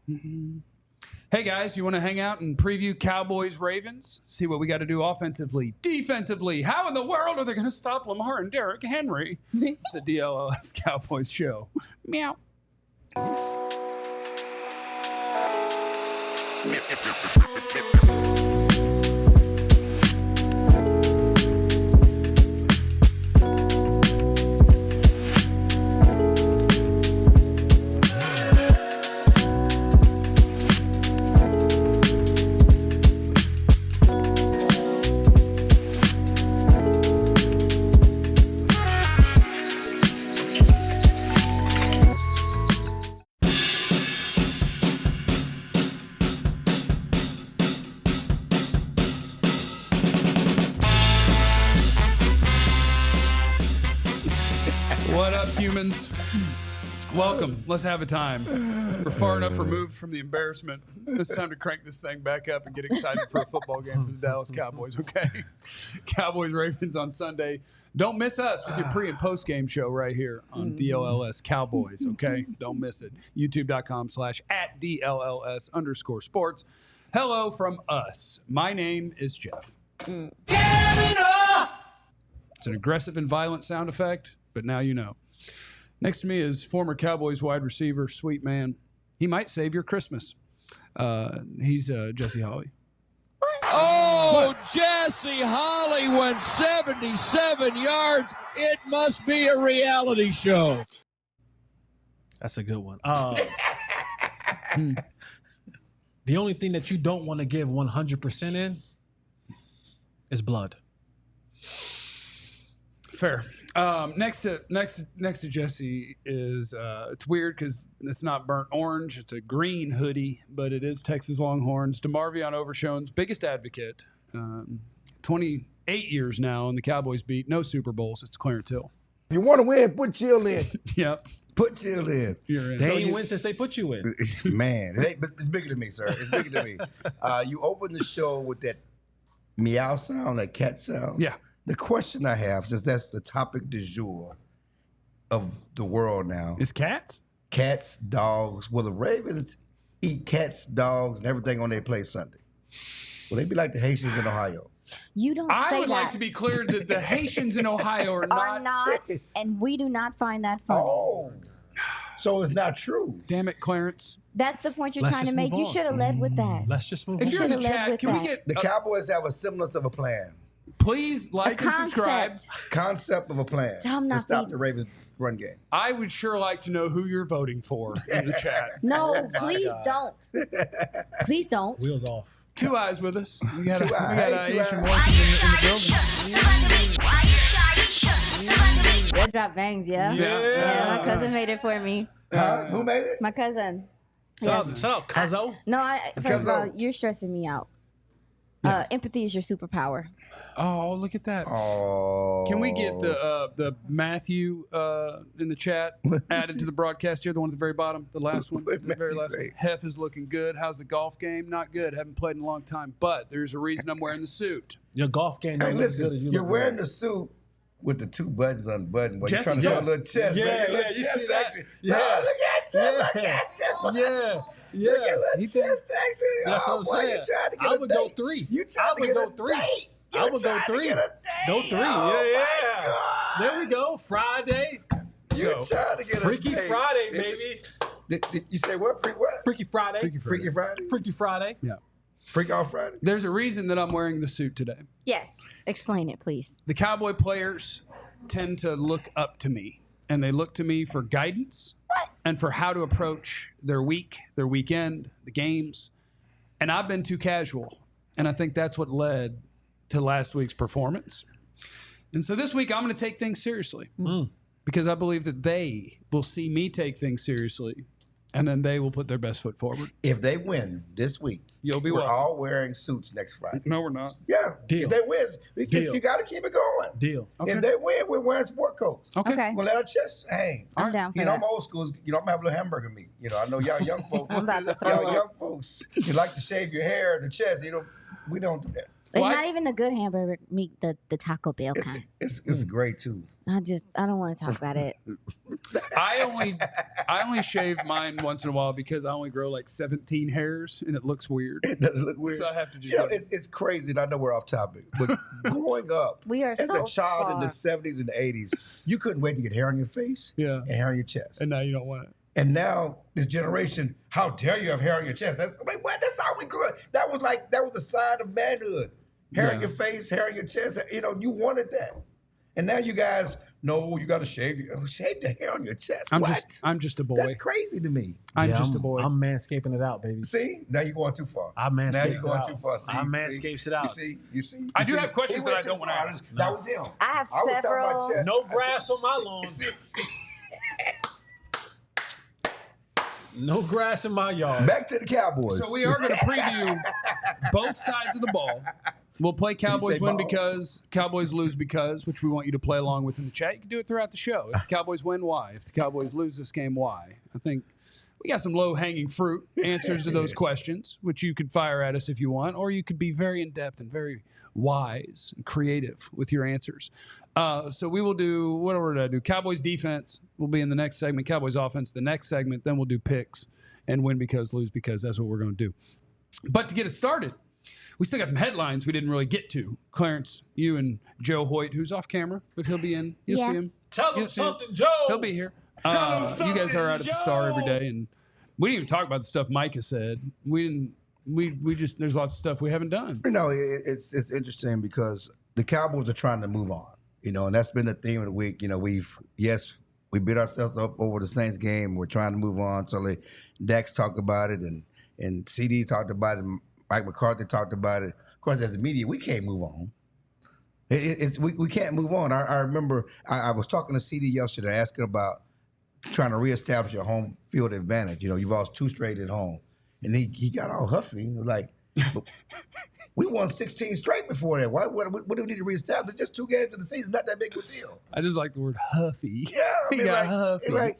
Hey, guys, you want to hang out and preview Cowboys Ravens? See what we got to do offensively, defensively. How in the world are they going to stop Lamar and Derrick Henry? It's the DLLS Cowboys show. Meow. What up, humans? Welcome. Let's have a time. We're far enough removed from the embarrassment. It's time to crank this thing back up and get excited for a football game for the Dallas Cowboys, okay? Cowboys Ravens on Sunday. Don't miss us with your pre- and post-game show right here on DLLS Cowboys, okay? Don't miss it. YouTube.com/@DLLS_sports. Hello from us. My name is Jeff. It's an aggressive and violent sound effect, but now you know. Next to me is former Cowboys wide receiver, sweet man. He might save your Christmas. He's Jesse Holley. Oh, Jesse Holley went 77 yards. It must be a reality show. That's a good one. The only thing that you don't want to give 100% in is blood. Fair. Next to Jesse is it's weird because it's not burnt orange. It's a green hoodie, but it is Texas Longhorns. DeMarvion Overshone's biggest advocate. 28 years now on the Cowboys beat. No Super Bowls. It's Clarence Hill. If you want to win, put Chill in. Yep. Put Chill in. You're in. They ain't win since they put you in. Man, it's bigger than me, sir. It's bigger than me. You opened the show with that meow sound, that cat sound. Yeah. The question I have, since that's the topic du jour of the world now, Is cats? cats, dogs. Will the Ravens eat cats, dogs, and everything on their plate Sunday? Will they be like the Haitians in Ohio? You don't say I would that. like to be clear that the Haitians in Ohio are are not. not, and we do not find that funny. Oh, so it's not true. Damn it, Clarence. That's the point you're Let's trying to just make. move You on. should have led with that. Let's just move If on. you're in the Should've led chat, with can we that. get The Cowboys have a semblance of a plan, please like A and subscribe? concept. concept of a plan Tell 'em to not stop to- the Ravens run game. I would sure like to know who you're voting for in the chat. No, please don't. Please don't. Wheels off. Two eyes with us. We got Two eyes. Two Asian eyes. voice in the building. Red drop bangs, yeah. Yeah. My cousin made it for me. Who made it? My cousin. Shout Yes. out, Cuzzo. No, first of all, Cuzzo. you're stressing me out. Empathy is your superpower. Oh, look at that. Oh, Can we get the Matthew in the chat added to the broadcast here? The one at the very bottom, the last one, What the very Matthew last say? one. Hef is looking good. How's the golf game? Not good. Haven't played in a long time, but there's a reason I'm wearing the suit. Your golf game Hey, don't look as good listen, as you you're look wearing good. the suit with the two buttons unbuttoned, but you're Jesse trying to show a Jones. little chest, Yeah, baby. yeah, Little you chest see that? action. Yeah. No, look at you, look Yeah. at you. Yeah. Yeah. Look at little He chest did- action. That's Oh, what I'm boy, saying. You trying to get I a would date. go 3. You I trying to would get go a 3. date. I You would go trying to 3. get a date. Go 3. Oh, Yeah. my God. There we go. Friday. You So, trying to get Freaky a date. Friday, baby. Did you say what? What? Freaky Friday. Freaky Friday? Freaky Friday. Yeah. Freak off Friday? There's a reason that I'm wearing the suit today. Yes. Explain it, please. The Cowboy players tend to look up to me, and they look to me for guidance and for how to approach their week, their weekend, the games. And I've been too casual, and I think that's what led to last week's performance. And so this week, I'm going to take things seriously because I believe that they will see me take things seriously, and then they will put their best foot forward. If they win this week, You'll be we're welcome. all wearing suits next Friday. No, we're not. Yeah. Deal. If they win, because Deal. you got to keep it going. Deal. Okay. If they win, we're wearing sport coats. Okay. We'll let our chests hang. I'm down for You know, that. I'm old school. You know, I'm having a little hamburger meat. You know, I know y'all young folks. I'm about to throw y'all up. young folks, you like to shave your hair, the chest. You know, we don't do that. But not even the good hamburger meat, the Taco Bell kind. It's great too. I don't want to talk about it. I only shave mine once in a while because I only grow like 17 hairs and it looks weird. It doesn't look weird. So I have to just. It's crazy. And I know we're off topic, but growing up, We are as so a child in the far. 70s and 80s, you couldn't wait to get hair on your face Yeah. and hair on your chest. And now you don't want it. And now this generation, how dare you have hair on your chest? That's what? That's how we grew up. That was the sign of manhood. Hair on your face, hair on your chest. You wanted that. And now you guys, no, you got to shave the hair on your chest. I'm just a boy. That's crazy to me. I'm just a boy. I'm manscaping it out, baby. See, now you're going too far. I manscapes Now you're going it too out. far. See, I manscapes it out. You see. I do have questions that I don't want to ask. ask. That was him. I have was talking several. about chest. No grass on my lawn. See. No grass in my yard. Back to the Cowboys. So we are going to preview both sides of the ball. We'll play Cowboys win ball? because, Cowboys lose because, which we want you to play along with in the chat. You can do it throughout the show. If the Cowboys win, why? If the Cowboys lose this game, why? I think we got some low-hanging fruit answers to those questions, which you could fire at us if you want, or you could be very in-depth and very wise and creative with your answers. So we will do, whatever did I do? Cowboys defense will be in the next segment. Cowboys offense, the next segment. Then we'll do picks and win because, lose because. That's what we're going to do. But to get it started, we still got some headlines we didn't really get to. Clarence, you and Joe Hoyt, who's off camera, but he'll be in. You'll see him. Tell him You'll see him. something, Joe. He'll be here. Tell him You guys are out something, at the Star every Joe. day, and we didn't even talk about the stuff Micah said. We just there's lots of stuff we haven't done. It's interesting because the Cowboys are trying to move on, and that's been the theme of the week. We beat ourselves up over the Saints game. We're trying to move on. So Dax talked about it, and CeeDee talked about it. And Mike McCarthy talked about it. Of course, as a media, we can't move on. We can't move on. I remember I was talking to CeeDee yesterday, asking about trying to reestablish a home field advantage. You've lost 2 straight at home. And he got all huffy. He was like, we won 16 straight before that. What do we need to reestablish? Just 2 games in the season, not that big of a deal. I just like the word huffy. Yeah, I mean, he got huffy.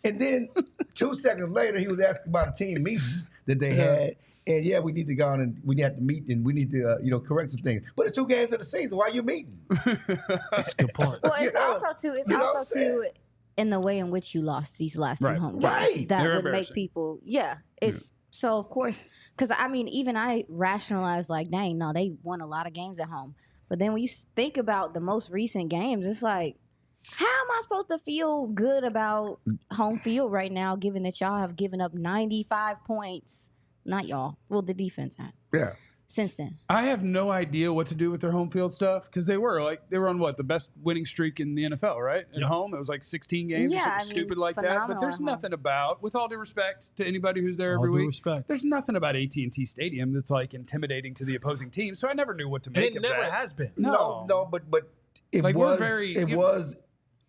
And then 2 seconds later, he was asking about a team meeting that they had. And we need to go on and we have to meet and we need to correct some things. But it's 2 games in the season. Why are you meeting? That's a good point. Well, it's also too in the way in which you lost these last 2 home games. Right. That They're would make embarrassing. people, So, of course, because, even I rationalized like, dang, no, they won a lot of games at home. But then when you think about the most recent games, it's like, how am I supposed to feel good about home field right now, given that y'all have given up 95 points? Not y'all. Well, the defense had. Yeah. Since then. I have no idea what to do with their home field stuff because they were on the best winning streak in the NFL, right? At home, it was like 16 games or something stupid like that. But there's nothing about, with all due respect to anybody who's there every week, there's nothing about AT&T Stadium that's like intimidating to the opposing team. So I never knew what to make of that. It never has been. No, but it was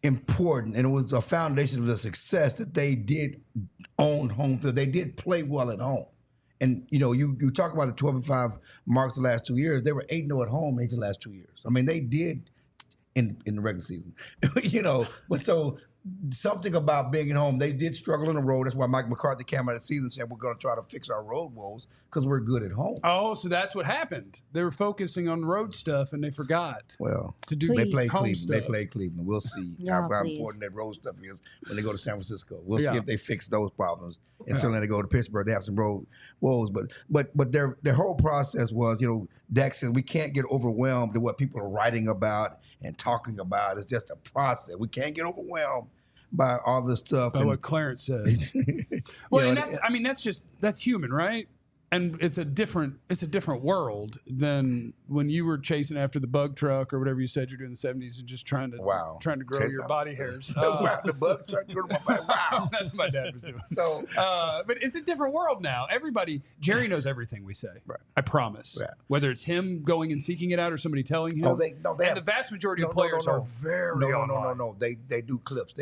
important, and it was a foundation of the success that they did own home field. They did play well at home. And, you talk about the 12-5 marks the last 2 years. They were 8-0 at home in each of the last 2 years. I mean, they did in the regular season, But so something about being at home, they did struggle on the road. That's why Mike McCarthy came out of the season saying we're going to try to fix our road woes because we're good at home. Oh, so that's what happened. They were focusing on road stuff and they forgot. Well, to do they play home Cleveland. stuff. They play Cleveland. We'll see how important that road stuff is when they go to San Francisco. We'll see if they fix those problems. And certainly they go to Pittsburgh, they have some road woes. But their whole process was, Dak said we can't get overwhelmed with what people are writing about and talking about. It's just a process. We can't get overwhelmed by all this stuff. By what Clarence says. Well, and that's human, right? And it's a different world than when you were chasing after the bug truck or whatever you said you're doing in the 70s and just trying to grow your body hairs. The bug truck to my body. Wow. That's what my dad was doing. So, but it's a different world now. Jerry knows everything we say. Right. I promise. Right. Whether it's him going and seeking it out or somebody telling him. The vast majority of players are very No. They do clips.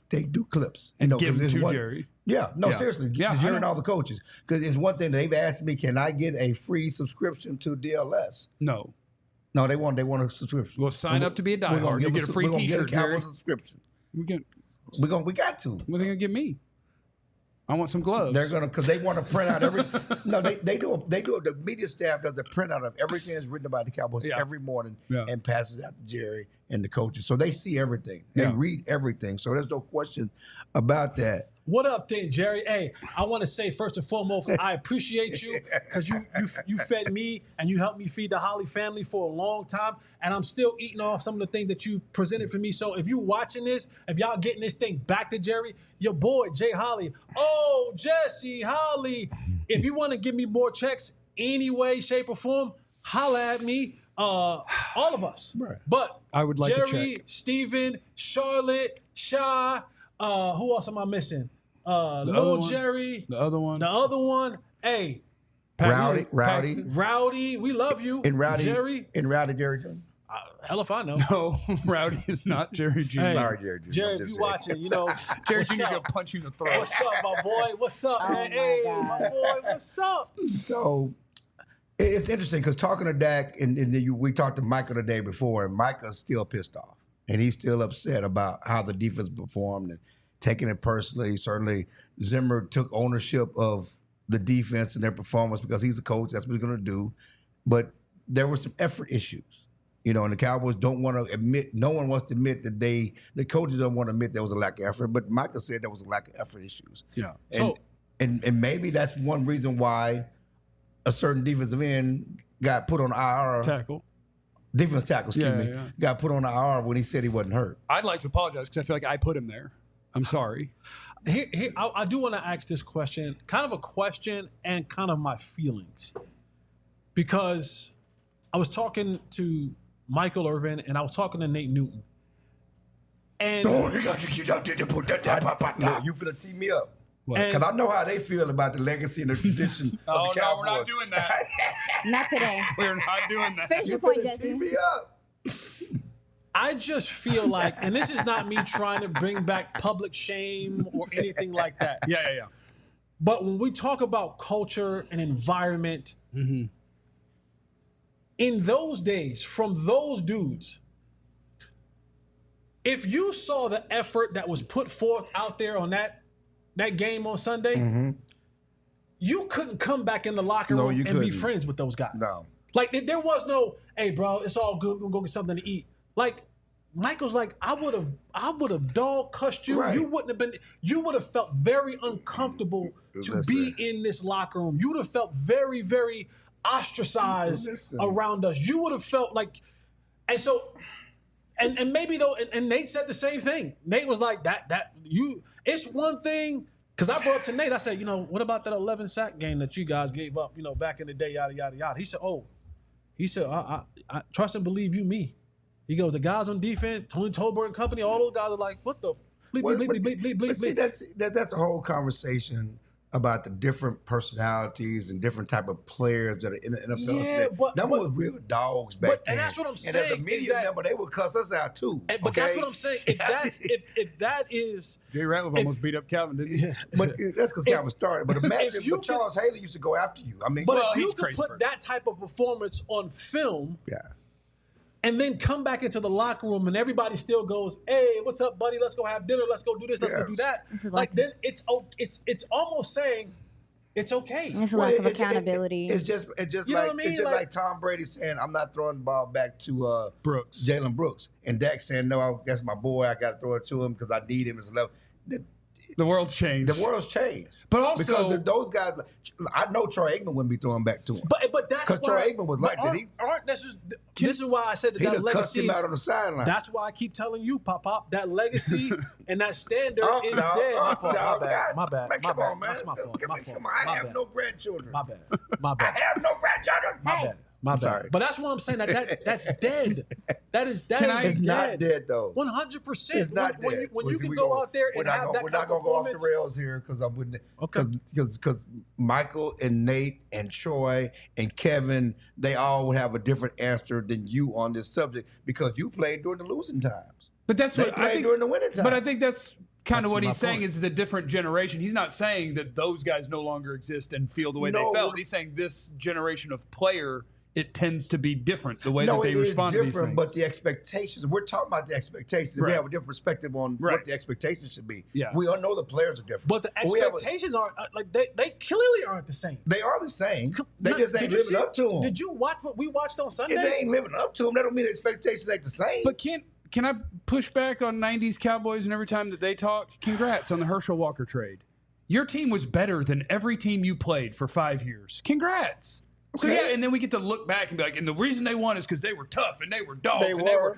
They do clips. And give them to Jerry. Seriously. Jerry and all the coaches. Because it's one thing they've asked me, can I get a free subscription to DLS? No, they want a subscription. Well, sign up to be a diehard. You get a free T-shirt, Cowboys subscription. We got to. What are they going to give me? I want some gloves. They're gonna because they want to print out every. No, they do. The media staff does a printout of everything that's written about the Cowboys every morning and passes out to Jerry and the coaches, so they see everything. They read everything, so there's no question about that. What up, then, Jerry? Hey, I want to say first and foremost, I appreciate you because you fed me and you helped me feed the Holly family for a long time, and I'm still eating off some of the things that you presented for me. So if you watching this, if y'all getting this thing back to Jerry, your boy Jay Holly, Jesse Holly, if you want to give me more checks any way, shape, or form, holla at me. All of us. Right. But I would like Jerry, a check. Steven, Charlotte, Shy, who else am I missing? Lil Jerry. The other one. The other one. Hey. Rowdy. We love you. And Rowdy. Jerry. And Rowdy Jerry Jr. Hell if I know. No, Rowdy is not Jerry Jr. Hey, Sorry, Jerry Jr. Jerry, if you watching, Jerry what's Jr.'s going up? to punch you in the throat. What's up, my boy? What's up, man? Hey, my boy, what's up? So it's interesting because talking to Dak and we talked to Micah the day before, and Micah's still pissed off. And he's still upset about how the defense performed and taking it personally. Certainly, Zimmer took ownership of the defense and their performance because he's a coach. That's what he's going to do. But there were some effort issues, and the Cowboys don't want to admit, no one wants to admit that the coaches don't want to admit there was a lack of effort. But Micah said there was a lack of effort issues. Yeah. And maybe that's one reason why a certain defensive end got put on IR. Defensive tackle, excuse me. Yeah. Got put on IR when he said he wasn't hurt. I'd like to apologize because I feel like I put him there. I'm sorry. I do want to ask this question, kind of a question and kind of my feelings. Because I was talking to Michael Irvin and I was talking to Nate Newton. And you finna tee me up. Because I know how they feel about the legacy and the tradition of the Cowboys. No, we're not doing that. Not today. We're not doing that. Finish your point, Jesse. Tee me up. I just feel like, and this is not me trying to bring back public shame or anything like that. Yeah. But when we talk about culture and environment, in those days, from those dudes, if you saw the effort that was put forth out there on that game on Sunday, you couldn't come back in the locker room and be friends with those guys. No. Like, there was no, hey, bro, it's all good. We're going to go get something to eat. Like, Michael's like, I would have dog cussed you. Right. You would have felt very uncomfortable to be in this locker room. You would have felt very, very ostracized around us. You would have felt like, and so, and maybe though, and Nate said the same thing. Nate was like, it's one thing, because I brought up to Nate, I said, what about that 11 sack game that you guys gave up, back in the day, yada, yada, yada. He said, I trust and believe you, me. He goes, the guys on defense, Tony Tolbert and company, all those guys are like, what the bleep. See, that's a whole conversation about the different personalities and different type of players that are in the NFL today. Them was real dogs back then. And that's what I'm saying. And as a media member, they would cuss us out too. But that's what I'm saying. If that is... Jay Ratliff almost beat up Calvin, didn't he? But that's because Calvin started. But imagine if Charles Haley used to go after you. I mean, but if you could put that type of performance on film... Yeah. And then come back into the locker room and everybody still goes, hey, what's up, buddy? Let's go have dinner. Let's go do this. Let's go do that. Like, then it's almost saying it's okay. It's a lack of accountability. It's just like Tom Brady saying, I'm not throwing the ball back to Brooks, Jalen Brooks. And Dak saying, no, that's my boy. I got to throw it to him because I need him as a level. The world's changed. The world's changed. But also... Because those guys... I know Troy Aikman wouldn't be throwing back to him. But that's why... Because Troy Aikman was like that. This is why I said that legacy... cussed him out on the sideline. That's why I keep telling you, Pop, that legacy and that standard is dead. My bad. Come on, man. That's my fault. I have no grandchildren. My bad. I have no grandchildren. My bad. Sorry. But that's what I'm saying. That's dead. It's not dead though. 100%. It's not dead. When you can go out there and have that we're not gonna go off the rails here because I wouldn't. Because Michael and Nate and Troy and Kevin, they all would have a different answer than you on this subject because you played during the losing times. But that's they what played I think during the winning time. But I think that's kind of what he's saying is the different generation. He's not saying that those guys no longer exist and feel the way they felt. He's saying this generation of player it tends to be different the way that they respond to these things. No, it is different, but the expectations, we're talking about the expectations. Right. We have a different perspective on what the expectations should be. Yeah. We all know the players are different. But the expectations aren't like they clearly aren't the same. They are the same. They just ain't living up to them. Did you watch what we watched on Sunday? If they ain't living up to them, that don't mean the expectations ain't the same. But can I push back on 90s Cowboys and every time that they talk? Congrats on the Herschel Walker trade. Your team was better than every team you played for 5 years. Congrats. So, yeah, and then we get to look back and be like, and the reason they won is because they were tough and they were dogs. They were.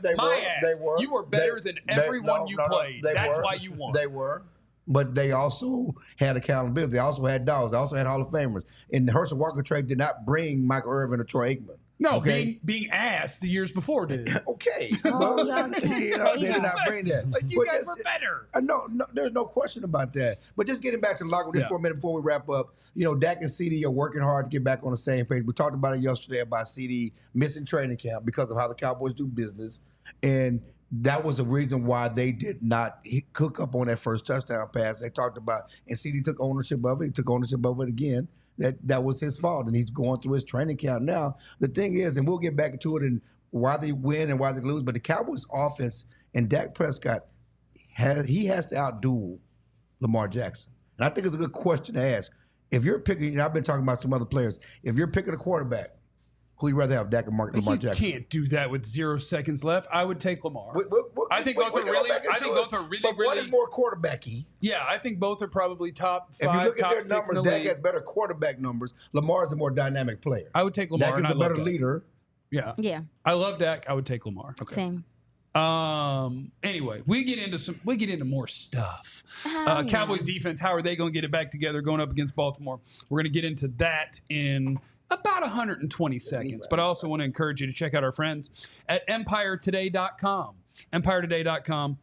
You were better than everyone you played. That's why you won. They were. But they also had accountability. They also had dogs. They also had Hall of Famers. And the Herschel Walker trade did not bring Michael Irvin or Troy Aikman. No, okay? being asked the years before did. Okay. Oh, y'all can't they did not bring that. Like, you guys were better. No, there's no question about that. But just getting back to the locker room just for a minute before we wrap up, Dak and CeeDee are working hard to get back on the same page. We talked about it yesterday about CeeDee missing training camp because of how the Cowboys do business. And that was the reason why they did not cook up on that first touchdown pass. They talked about, and CeeDee took ownership of it. He took ownership of it again. That was his fault, and he's going through his training camp now. The thing is, and we'll get back into it and why they win and why they lose, but the Cowboys offense and Dak Prescott, he has to outduel Lamar Jackson. And I think it's a good question to ask. If you're picking, I've been talking about some other players, if you're picking a quarterback, who you rather have, Dak or Lamar Jackson? You can't do that with 0 seconds left. I would take Lamar. I think both are really. But one is more quarterbacky. Yeah, I think both are probably top 5. If you look top at their 6 numbers, in the Dak league. has better quarterback numbers. Lamar is a more dynamic player. I would take Lamar. Dak is a better leader. Yeah. Yeah. I love Dak. I would take Lamar. Okay. Same. Anyway, we get into more stuff. Cowboys defense, how are they going to get it back together going up against Baltimore? We're going to get into that in about 120 seconds. But I also want to encourage you to check out our friends at EmpireToday.com. EmpireToday.com.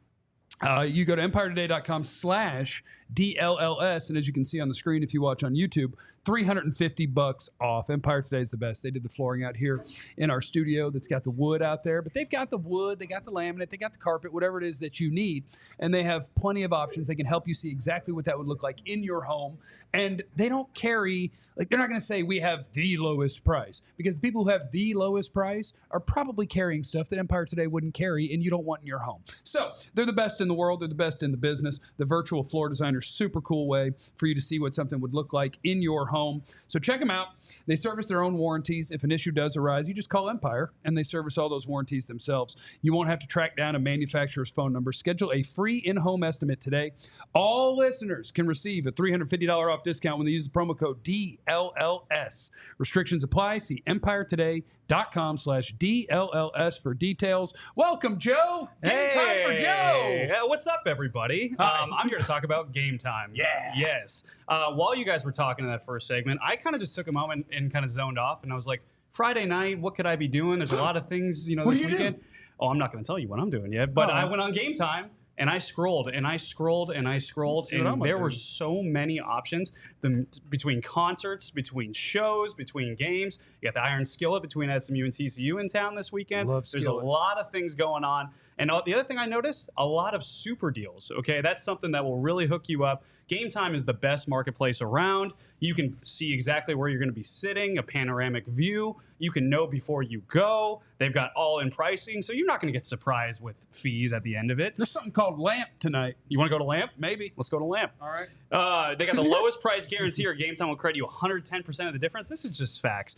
You go to EmpireToday.com/DLLS, and as you can see on the screen, if you watch on YouTube, $350 off. Empire Today is the best. They did the flooring out here in our studio that's got the wood out there, but they've got the wood, they got the laminate, they got the carpet, whatever it is that you need, and they have plenty of options. They can help you see exactly what that would look like in your home, and they don't carry, like, they're not going to say we have the lowest price, because the people who have the lowest price are probably carrying stuff that Empire Today wouldn't carry and you don't want in your home. So they're the best in the world. They're the best in the business. The virtual floor designer, super cool way for you to see what something would look like in your home. So check them out. They service their own warranties. If an issue does arise, you just call Empire and they service all those warranties themselves. You won't have to track down a manufacturer's phone number. Schedule a free in-home estimate today. All listeners can receive a $350 off discount when they use the promo code DLLS. Restrictions apply. See EmpireToday.com/DLLS for details. Welcome, Joe. Game time for Joe. What's up, everybody? I'm here to talk about game time. Yeah. Yes. While you guys were talking in that first segment, I kind of just took a moment and kind of zoned off, and I was like, Friday night, what could I be doing? There's a lot of things, this weekend. Oh, I'm not going to tell you what I'm doing yet, but I went on Game Time. And I scrolled and I scrolled and I scrolled, and there were so many options between concerts, between shows, between games. You got the Iron Skillet between SMU and TCU in town this weekend. There's a lot of things going on. And the other thing I noticed, a lot of super deals. Okay, that's something that will really hook you up. Game Time is the best marketplace around. You can see exactly where you're going to be sitting, a panoramic view. You can know before you go. They've got all-in pricing, so you're not going to get surprised with fees at the end of it. There's something called Lamp tonight. You want to go to Lamp? Maybe. Let's go to Lamp. All right. They got the lowest price guarantee, or Game Time will credit you 110% of the difference. This is just facts.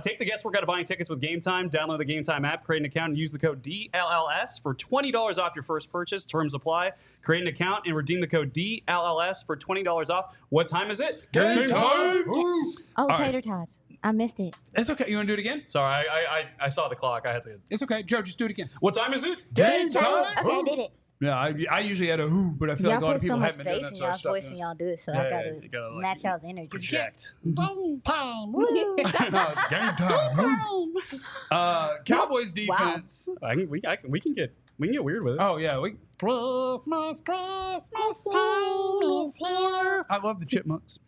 Take the guesswork out of buying tickets with Game Time. Download the Game Time app, create an account, and use the code DLLS for $20 off your first purchase. Terms apply. Create an account and redeem the code DLLS for $20 off. What time is it? Game time! Oh, tater tots. I missed it. It's okay. You want to do it again? Sorry, I saw the clock. I had to. It's okay. Joe, just do it again. What time is it? Game time! Okay, I did it. Yeah, I usually had a who, but I feel like a lot of people haven't been doing put so that. much bass in y'all's voice when y'all do it, so I gotta match y'all's energy. Project. Game time. Woo. No, it's game time. Cowboys defense. We can get weird with it. Oh yeah, Christmas time is here. I love the Chipmunks.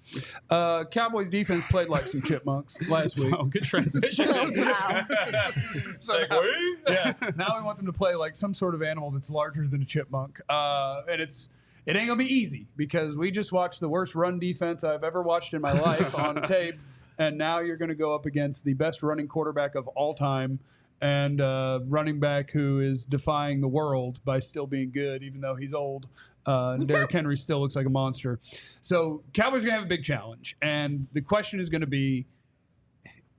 Cowboys defense played like some chipmunks last week. Oh, good transition. Wow. Segue. Yeah. Now we want them to play like some sort of animal that's larger than a chipmunk. And it ain't gonna be easy because we just watched the worst run defense I've ever watched in my life on tape. and now you're going to go up against the best running quarterback of all time and running back who is defying the world by still being good, even though he's old. Derrick Henry still looks like a monster. So Cowboys are going to have a big challenge. And the question is going to be,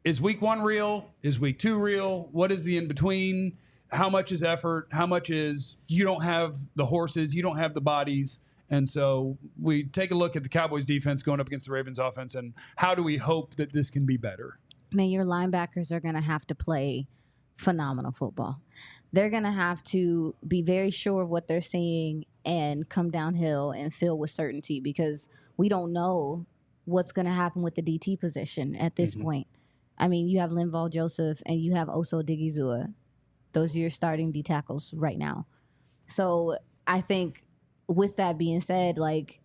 is week 1 real? Is week 2 real? What is the in-between? How much is effort? How much is you don't have the horses, you don't have the bodies? And so we take a look at the Cowboys defense going up against the Ravens offense, and how do we hope that this can be better? Man, your linebackers are going to have to play phenomenal football. They're going to have to be very sure of what they're seeing and come downhill and fill with certainty, because we don't know what's going to happen with the DT position at this point. I mean, you have Linval Joseph and you have Oso Digizua. Those are your starting D tackles right now. So I think with that being said, like,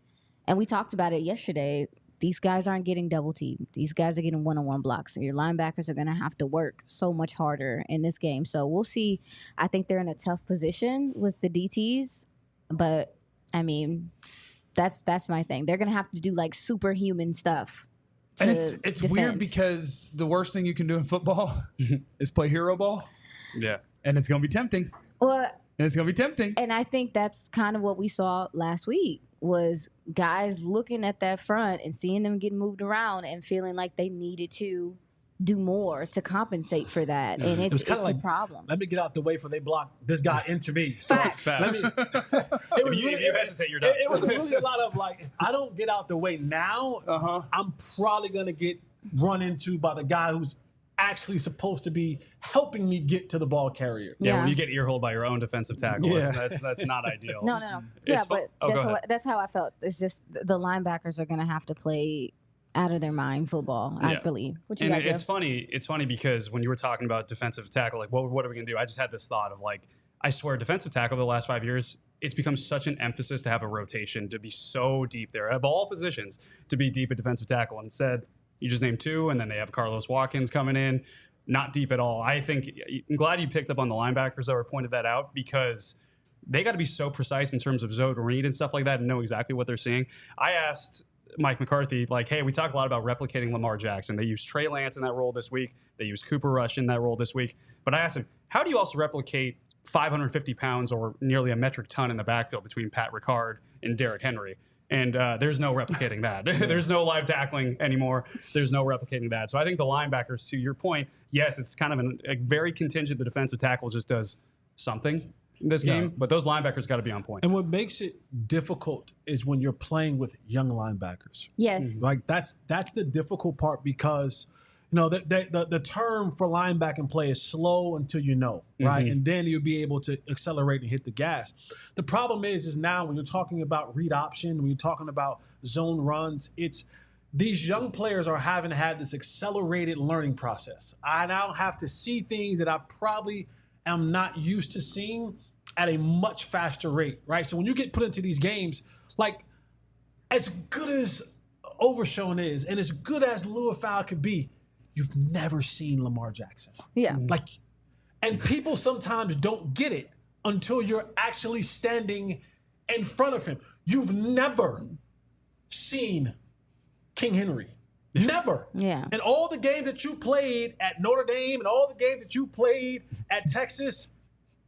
and we talked about it yesterday, these guys aren't getting double teamed. These guys are getting one-on-one blocks. So your linebackers are going to have to work so much harder in this game. So we'll see. I think they're in a tough position with the DTs, but I mean, that's my thing. They're going to have to do like superhuman stuff. And it's weird because the worst thing you can do in football is play hero ball. Yeah. And it's going to be tempting. Well, It's going to be tempting. And I think that's kind of what we saw last week, was guys looking at that front and seeing them get moved around and feeling like they needed to do more to compensate for that. And it's a problem. Let me get out the way for they block this guy into me. So Facts. You hesitate, you're done. It was really a lot of like, if I don't get out the way now, I'm probably going to get run into by the guy who's actually supposed to be helping me get to the ball carrier. Yeah, when you get earholed by your own defensive tackle, that's not ideal. No. Yeah, but that's how I felt. It's just the linebackers are going to have to play out of their mind football, I believe. It's funny because when you were talking about defensive tackle, like what are we going to do? I just had this thought of like, I swear defensive tackle the last 5 years, it's become such an emphasis to have a rotation, to be so deep there, of all positions, to be deep at defensive tackle. And instead, you just name 2, and then they have Carlos Watkins coming in, not deep at all. I'm glad you picked up on the linebackers though, or pointed that out, because they got to be so precise in terms of zone read and stuff like that and know exactly what they're seeing. I asked Mike McCarthy, like, hey, we talk a lot about replicating Lamar Jackson. They used Trey Lance in that role this week. They used Cooper Rush in that role this week. But I asked him, how do you also replicate 550 pounds or nearly a metric ton in the backfield between Pat Ricard and Derrick Henry? And there's no replicating that. There's no live tackling anymore. There's no replicating that. So I think the linebackers, to your point, yes, it's kind of a very contingent. The defensive tackle just does something in this game, but those linebackers got to be on point. And what makes it difficult is when you're playing with young linebackers. Yes. Like that's the difficult part, because the term for linebacking play is slow until you know, right? And then you'll be able to accelerate and hit the gas. The problem is now when you're talking about read option, when you're talking about zone runs, it's these young players are having had this accelerated learning process. I now have to see things that I probably am not used to seeing at a much faster rate, right? So when you get put into these games, like as good as Overshown is and as good as Louis Fowl could be, you've never seen Lamar Jackson. Yeah. And people sometimes don't get it until you're actually standing in front of him. You've never seen King Henry. Never. Yeah. And all the games that you played at Notre Dame and all the games that you played at Texas,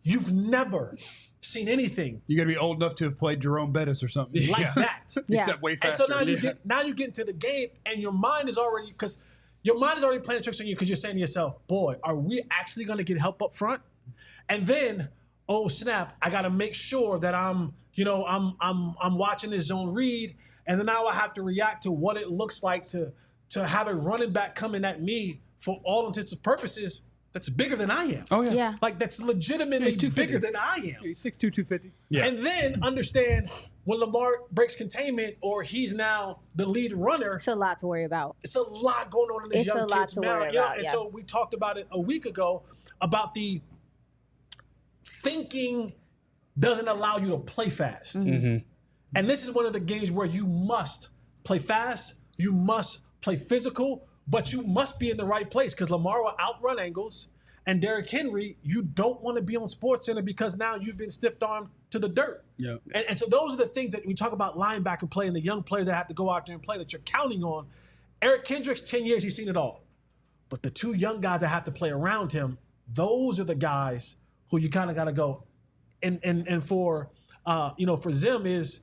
you've never seen anything. You got to be old enough to have played Jerome Bettis or something like that. Except way faster. And so now you get into the game and your mind is already, because your mind is already playing tricks on you, because you're saying to yourself, boy, are we actually going to get help up front? And then, oh snap, I got to make sure that I'm watching this zone read, and then now I have to react to what it looks like to have a running back coming at me for all intents and purposes that's bigger than I am. Oh yeah. Like that's legitimately bigger than I am. He's 6'2", 250. Yeah. And then understand when Lamar breaks containment or he's now the lead runner. It's a lot to worry about. It's a lot going on in this young kid's mind. And so we talked about it a week ago about the thinking doesn't allow you to play fast. And this is one of the games where you must play fast, you must play physical, but you must be in the right place, because Lamar will outrun angles, and Derrick Henry, you don't want to be on SportsCenter because now you've been stiff-armed to the dirt. Yeah. And so those are the things that we talk about linebacker play and the young players that have to go out there and play that you're counting on. Eric Kendricks, 10 years, he's seen it all. But the two young guys that have to play around him, those are the guys who you kind of got to go. And for for Zim is,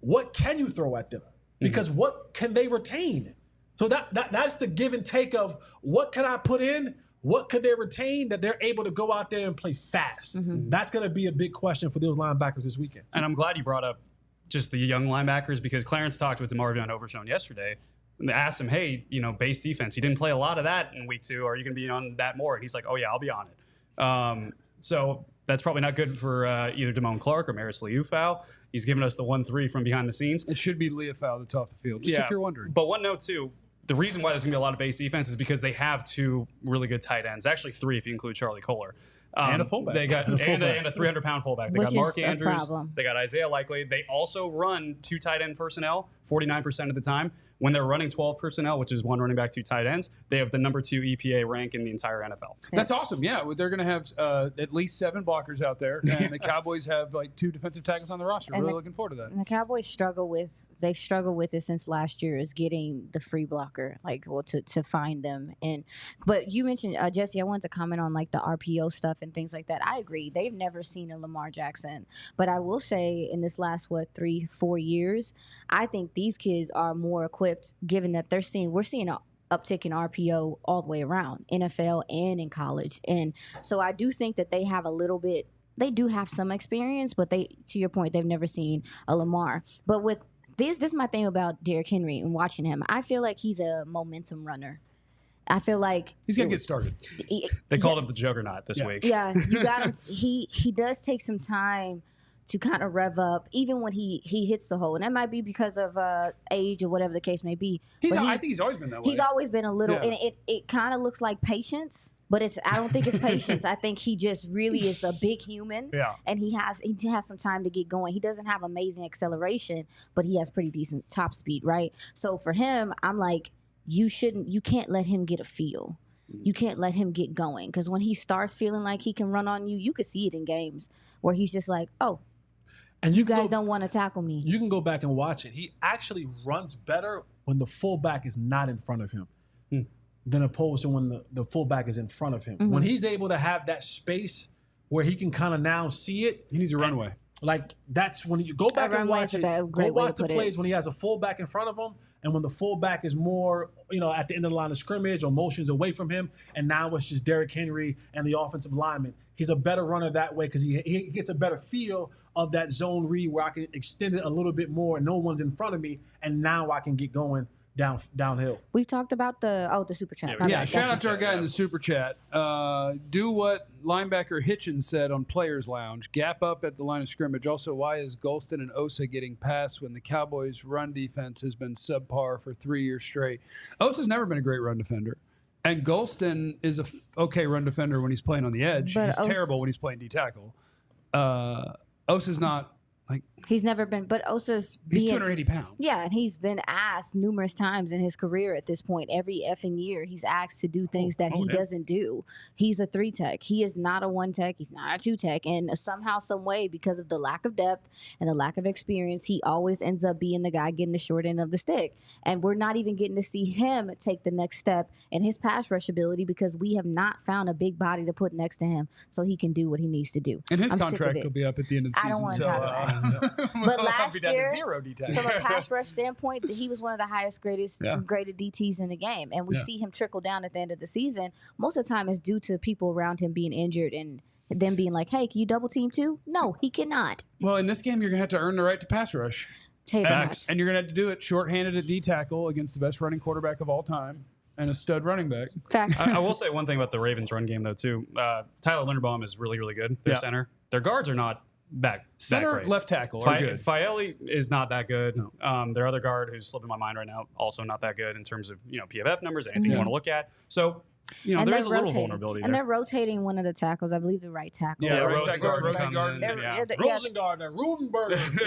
what can you throw at them? Because what can they retain? So that's the give and take of what can I put in? What could they retain that they're able to go out there and play fast? That's going to be a big question for those linebackers this weekend. And I'm glad you brought up just the young linebackers, because Clarence talked with DeMarvion Overshown yesterday. And they asked him, hey, base defense, you didn't play a lot of that in week 2. Are you going to be on that more? And he's like, oh, yeah, I'll be on it. So that's probably not good for either Damone Clark or Maris Liufau. He's giving us the 1-3 from behind the scenes. It should be Liufau that's off the field, just if you're wondering. But one note, too, the reason why there's going to be a lot of base defense is because they have 2 really good tight ends. Actually, 3 if you include Charlie Kohler. And a fullback. They got and a 300-pound fullback. They got Mark Andrews. Problem. They got Isaiah Likely. They also run 2 tight end personnel 49% of the time. When they're running 12 personnel, which is 1 running back, 2 tight ends, they have the number 2 EPA rank in the entire NFL. That's awesome. Yeah, they're going to have at least 7 blockers out there, and the Cowboys have like 2 defensive tackles on the roster. Really looking forward to that. And the Cowboys struggled with it since last year, is getting the free blocker, to find them. But you mentioned Jesse, I wanted to comment on like the RPO stuff and things like that. I agree. They've never seen a Lamar Jackson, but I will say in this last 3-4 years, I think these kids are more equipped, given that we're seeing an uptick in RPO all the way around, NFL and in college. And so I do think that they do have some experience, but to your point, they've never seen a Lamar. But with this is my thing about Derrick Henry and watching him. I feel like he's a momentum runner. I feel like he's gonna get started. They called him the Juggernaut this week. Yeah, you got him. He does take some time to kind of rev up, even when he hits the hole. And that might be because of age or whatever the case may be. I think he's always been that way. He's always been a little, and it kind of looks like patience, but I don't think it's patience. I think he just really is a big human, and he has some time to get going. He doesn't have amazing acceleration, but he has pretty decent top speed, right? So for him, I'm like, you can't let him get a feel. You can't let him get going, because when he starts feeling like he can run on you, you could see it in games where he's just like, oh, and you guys don't want to tackle me. You can go back and watch it. He actually runs better when the fullback is not in front of him than opposed to when the fullback is in front of him. When he's able to have that space where he can kind of now see it. He needs a runway. Like, that's when you go back and watch it. Go watch the plays when he has a fullback in front of him, and when the fullback is more, at the end of the line of scrimmage or motions away from him, and now it's just Derrick Henry and the offensive lineman. He's a better runner that way because he gets a better feel of that zone read where I can extend it a little bit more and no one's in front of me, and now I can get going downhill. We've talked about the super chat. Yeah, shout out to our guy in the super chat. Do what linebacker Hitchens said on Players Lounge. Gap up at the line of scrimmage. Also, why is Golston and Osa getting passed when the Cowboys' run defense has been subpar for 3 years straight? Osa's never been a great run defender. And Golston is a okay run defender when he's playing on the edge. But he's terrible when he's playing D-tackle. Osa's not. He's never been, but Osa's he's 280 pounds. Yeah, and he's been asked numerous times in his career at this point. Every effing year, he's asked to do things that he doesn't do. He's a 3-tech. He is not a 1-tech. He's not a 2-tech. And somehow, some way, because of the lack of depth and the lack of experience, he always ends up being the guy getting the short end of the stick. And we're not even getting to see him take the next step in his pass rush ability because we have not found a big body to put next to him so he can do what he needs to do. And his contract will be up at the end of the season. I don't want to talk about it. But last year, from a pass rush standpoint, he was one of the highest graded DTs in the game. And we see him trickle down at the end of the season. Most of the time, it's due to people around him being injured and them being like, hey, can you double team too? No, he cannot. Well, in this game, you're going to have to earn the right to pass rush. And you're going to have to do it shorthanded at D-tackle against the best running quarterback of all time and a stud running back. I will say one thing about the Ravens run game, though, too. Tyler Linderbaum is really, really good. Their center. Their guards are not center, great. Left tackle are good. Faeli is not that good. No. Their other guard, who's slipping my mind right now, also not that good in terms of PFF numbers, anything you want to look at. So there's a little vulnerability there. And they're rotating one of the tackles. I believe the right tackle. Yeah, right tackle. Rosengarden.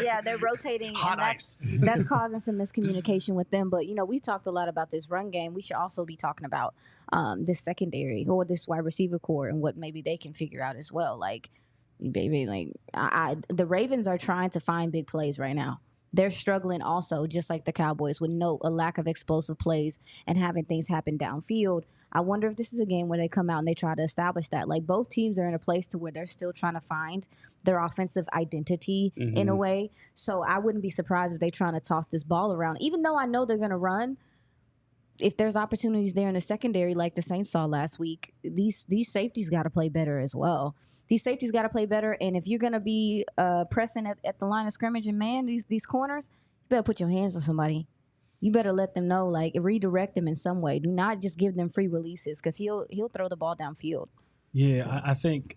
Yeah, they're rotating. And that's causing some miscommunication with them. But, we talked a lot about this run game. We should also be talking about this secondary or this wide receiver core and what maybe they can figure out as well. The Ravens are trying to find big plays right now. they're struggling also, just like the Cowboys, with a lack of explosive plays and having things happen downfield. I wonder if this is a game where they come out and they try to establish that. Like, both teams are in a place to where they're still trying to find their offensive identity in a way. So I wouldn't be surprised if they're trying to toss this ball around. Even though I know they're going to run, if there's opportunities there in the secondary like the Saints saw last week, these safeties got to play better as well. These safeties got to play better. And if you're going to be pressing at the line of scrimmage and man, these corners, you better put your hands on somebody. You better let them know, like, redirect them in some way. Do not just give them free releases, because he'll throw the ball downfield. Yeah, I think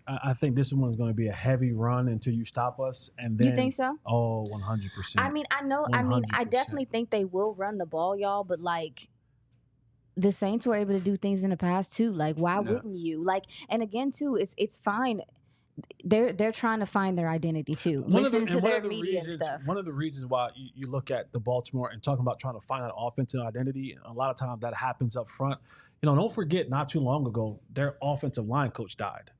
this one's going to be a heavy run until you stop us. And then, you think so? Oh, 100%. I mean, I know. 100%. I mean, I definitely think they will run the ball, y'all. But like, the Saints were able to do things in the past too. Like, why wouldn't you? Like, and again, too, it's fine. They're trying to find their identity too. Listen to their media stuff. One of the reasons why you look at the Baltimore and talking about trying to find that offensive identity, a lot of times that happens up front. You know, don't forget, not too long ago, their offensive line coach died.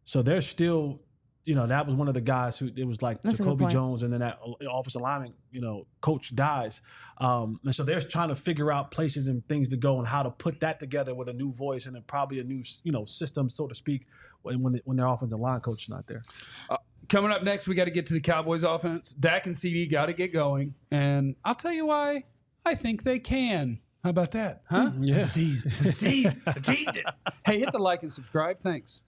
So they're still, you know, that was one of the guys who, it was like Jacoby Jones, and then that offensive lineman, you know, coach dies. And so they're trying to figure out places and things to go and how to put that together with a new voice and then probably a new, you know, system, so to speak, when their offensive line coach is not there. Coming up next, we got to get to the Cowboys offense. Dak and CeeDee got to get going. And I'll tell you why I think they can. How about that? Huh? Yeah. It's a tease. It's a tease. I teased it. Hey, hit the like and subscribe. Thanks.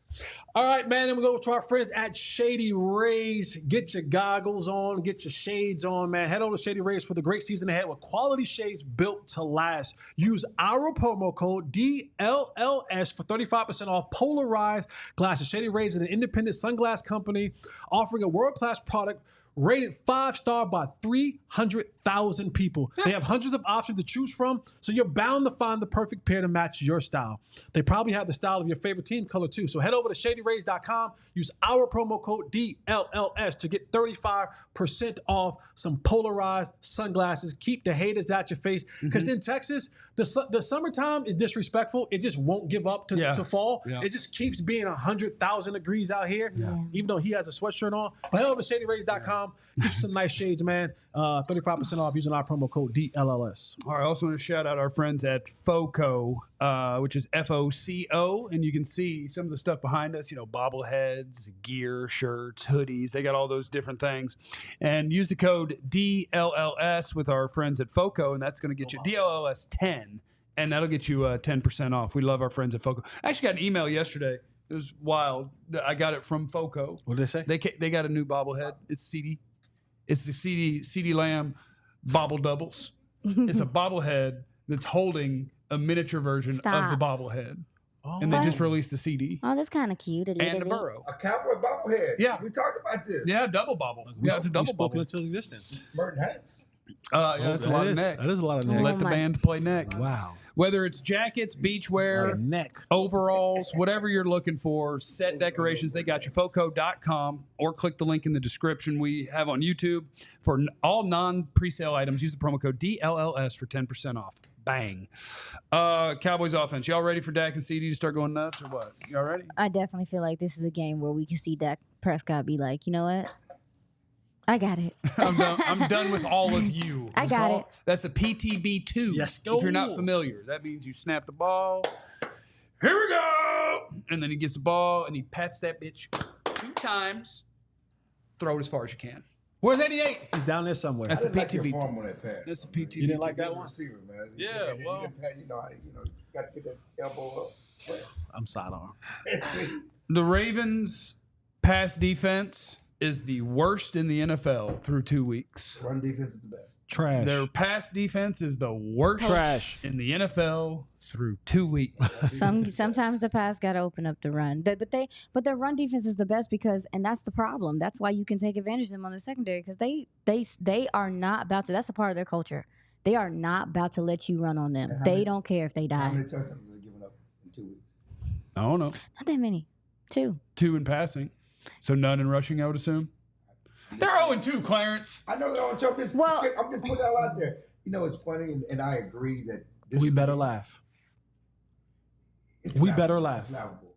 All right, man. Then we go to our friends at Shady Rays. Get your goggles on. Get your shades on, man. Head over to Shady Rays for the great season ahead with quality shades built to last. Use our promo code DLLS for 35% off polarized glasses. Shady Rays is an independent sunglass company offering a world-class product rated 5-star by 300,000 people. They have hundreds of options to choose from, so you're bound to find the perfect pair to match your style. They probably have the style of your favorite team color too. So head over to ShadyRays.com, use our promo code DLLS to get 35% off some polarized sunglasses. Keep the haters out your face, because in Texas, the summertime is disrespectful. It just won't give up to fall. Yeah. It just keeps being 100,000 degrees out here, even though he has a sweatshirt on. But head over to ShadyRays.com. Get you some nice shades, man. 35% off using our promo code DLLS. All right, I also want to shout out our friends at FOCO, which is FOCO, and you can see some of the stuff behind us, you know, bobbleheads, gear, shirts, hoodies. They got all those different things. And use the code DLLS with our friends at FOCO, and that's going to get you DLLS 10, and that'll get you 10% off. We love our friends at FOCO. I actually got an email yesterday. It was wild. I got it from FOCO. What did they say? They got a new bobblehead. It's CeeDee. It's the CeeDee Lamb Bobble Doubles. It's a bobblehead that's holding a miniature version of the bobblehead. Oh. And they just released the CeeDee. Oh, that's kind of cute. And the Burrow. A cowboy bobblehead. Yeah. We talked about this. Yeah, double bobble. Yeah, it's a double bobble. Into existence. Merton Hanks. Yeah, that's a lot of neck. That is a lot of neck. Let the band play neck. Wow. Whether it's jackets, beachwear, neck, overalls, whatever you're looking for, set decorations, they got you. FOCO.com, or click the link in the description we have on YouTube. For all non-presale items, use the promo code DLLS for 10% off. Bang. Cowboys offense. Y'all ready for Dak and CeeDee to start going nuts or what? Y'all ready? I definitely feel like this is a game where we can see Dak Prescott be like, you know what? I got it. I'm done with all of you. I got it. That's a PTB2. Yes, if you're not familiar, that means you snap the ball. Here we go. And then he gets the ball and he pats that bitch 2 times. Throw it as far as you can. Where's 88? He's down there somewhere. That's a PTB. Like your form on that pass. That's a PTB. You didn't like that one? Receiver, man. Yeah, well. You got to get that elbow up. I'm sidearm. The Ravens' pass defense is the worst in the NFL through 2 weeks. Run defense is the best. Trash. Their pass defense is the worst in the NFL through 2 weeks. Sometimes the pass got to open up the run, but their run defense is the best because, and that's the problem. That's why you can take advantage of them on the secondary, because they are not about to. That's a part of their culture. They are not about to let you run on them. They don't care if they die. How many touchdowns have they given up in 2 weeks? I don't know. Not that many. 2. 2 in passing. So none in rushing, I would assume. They're 0-2, Clarence. I know they're 0-2. I'm just putting that out there. You know, it's funny, and I agree that we better laugh. We better laugh. It's laughable.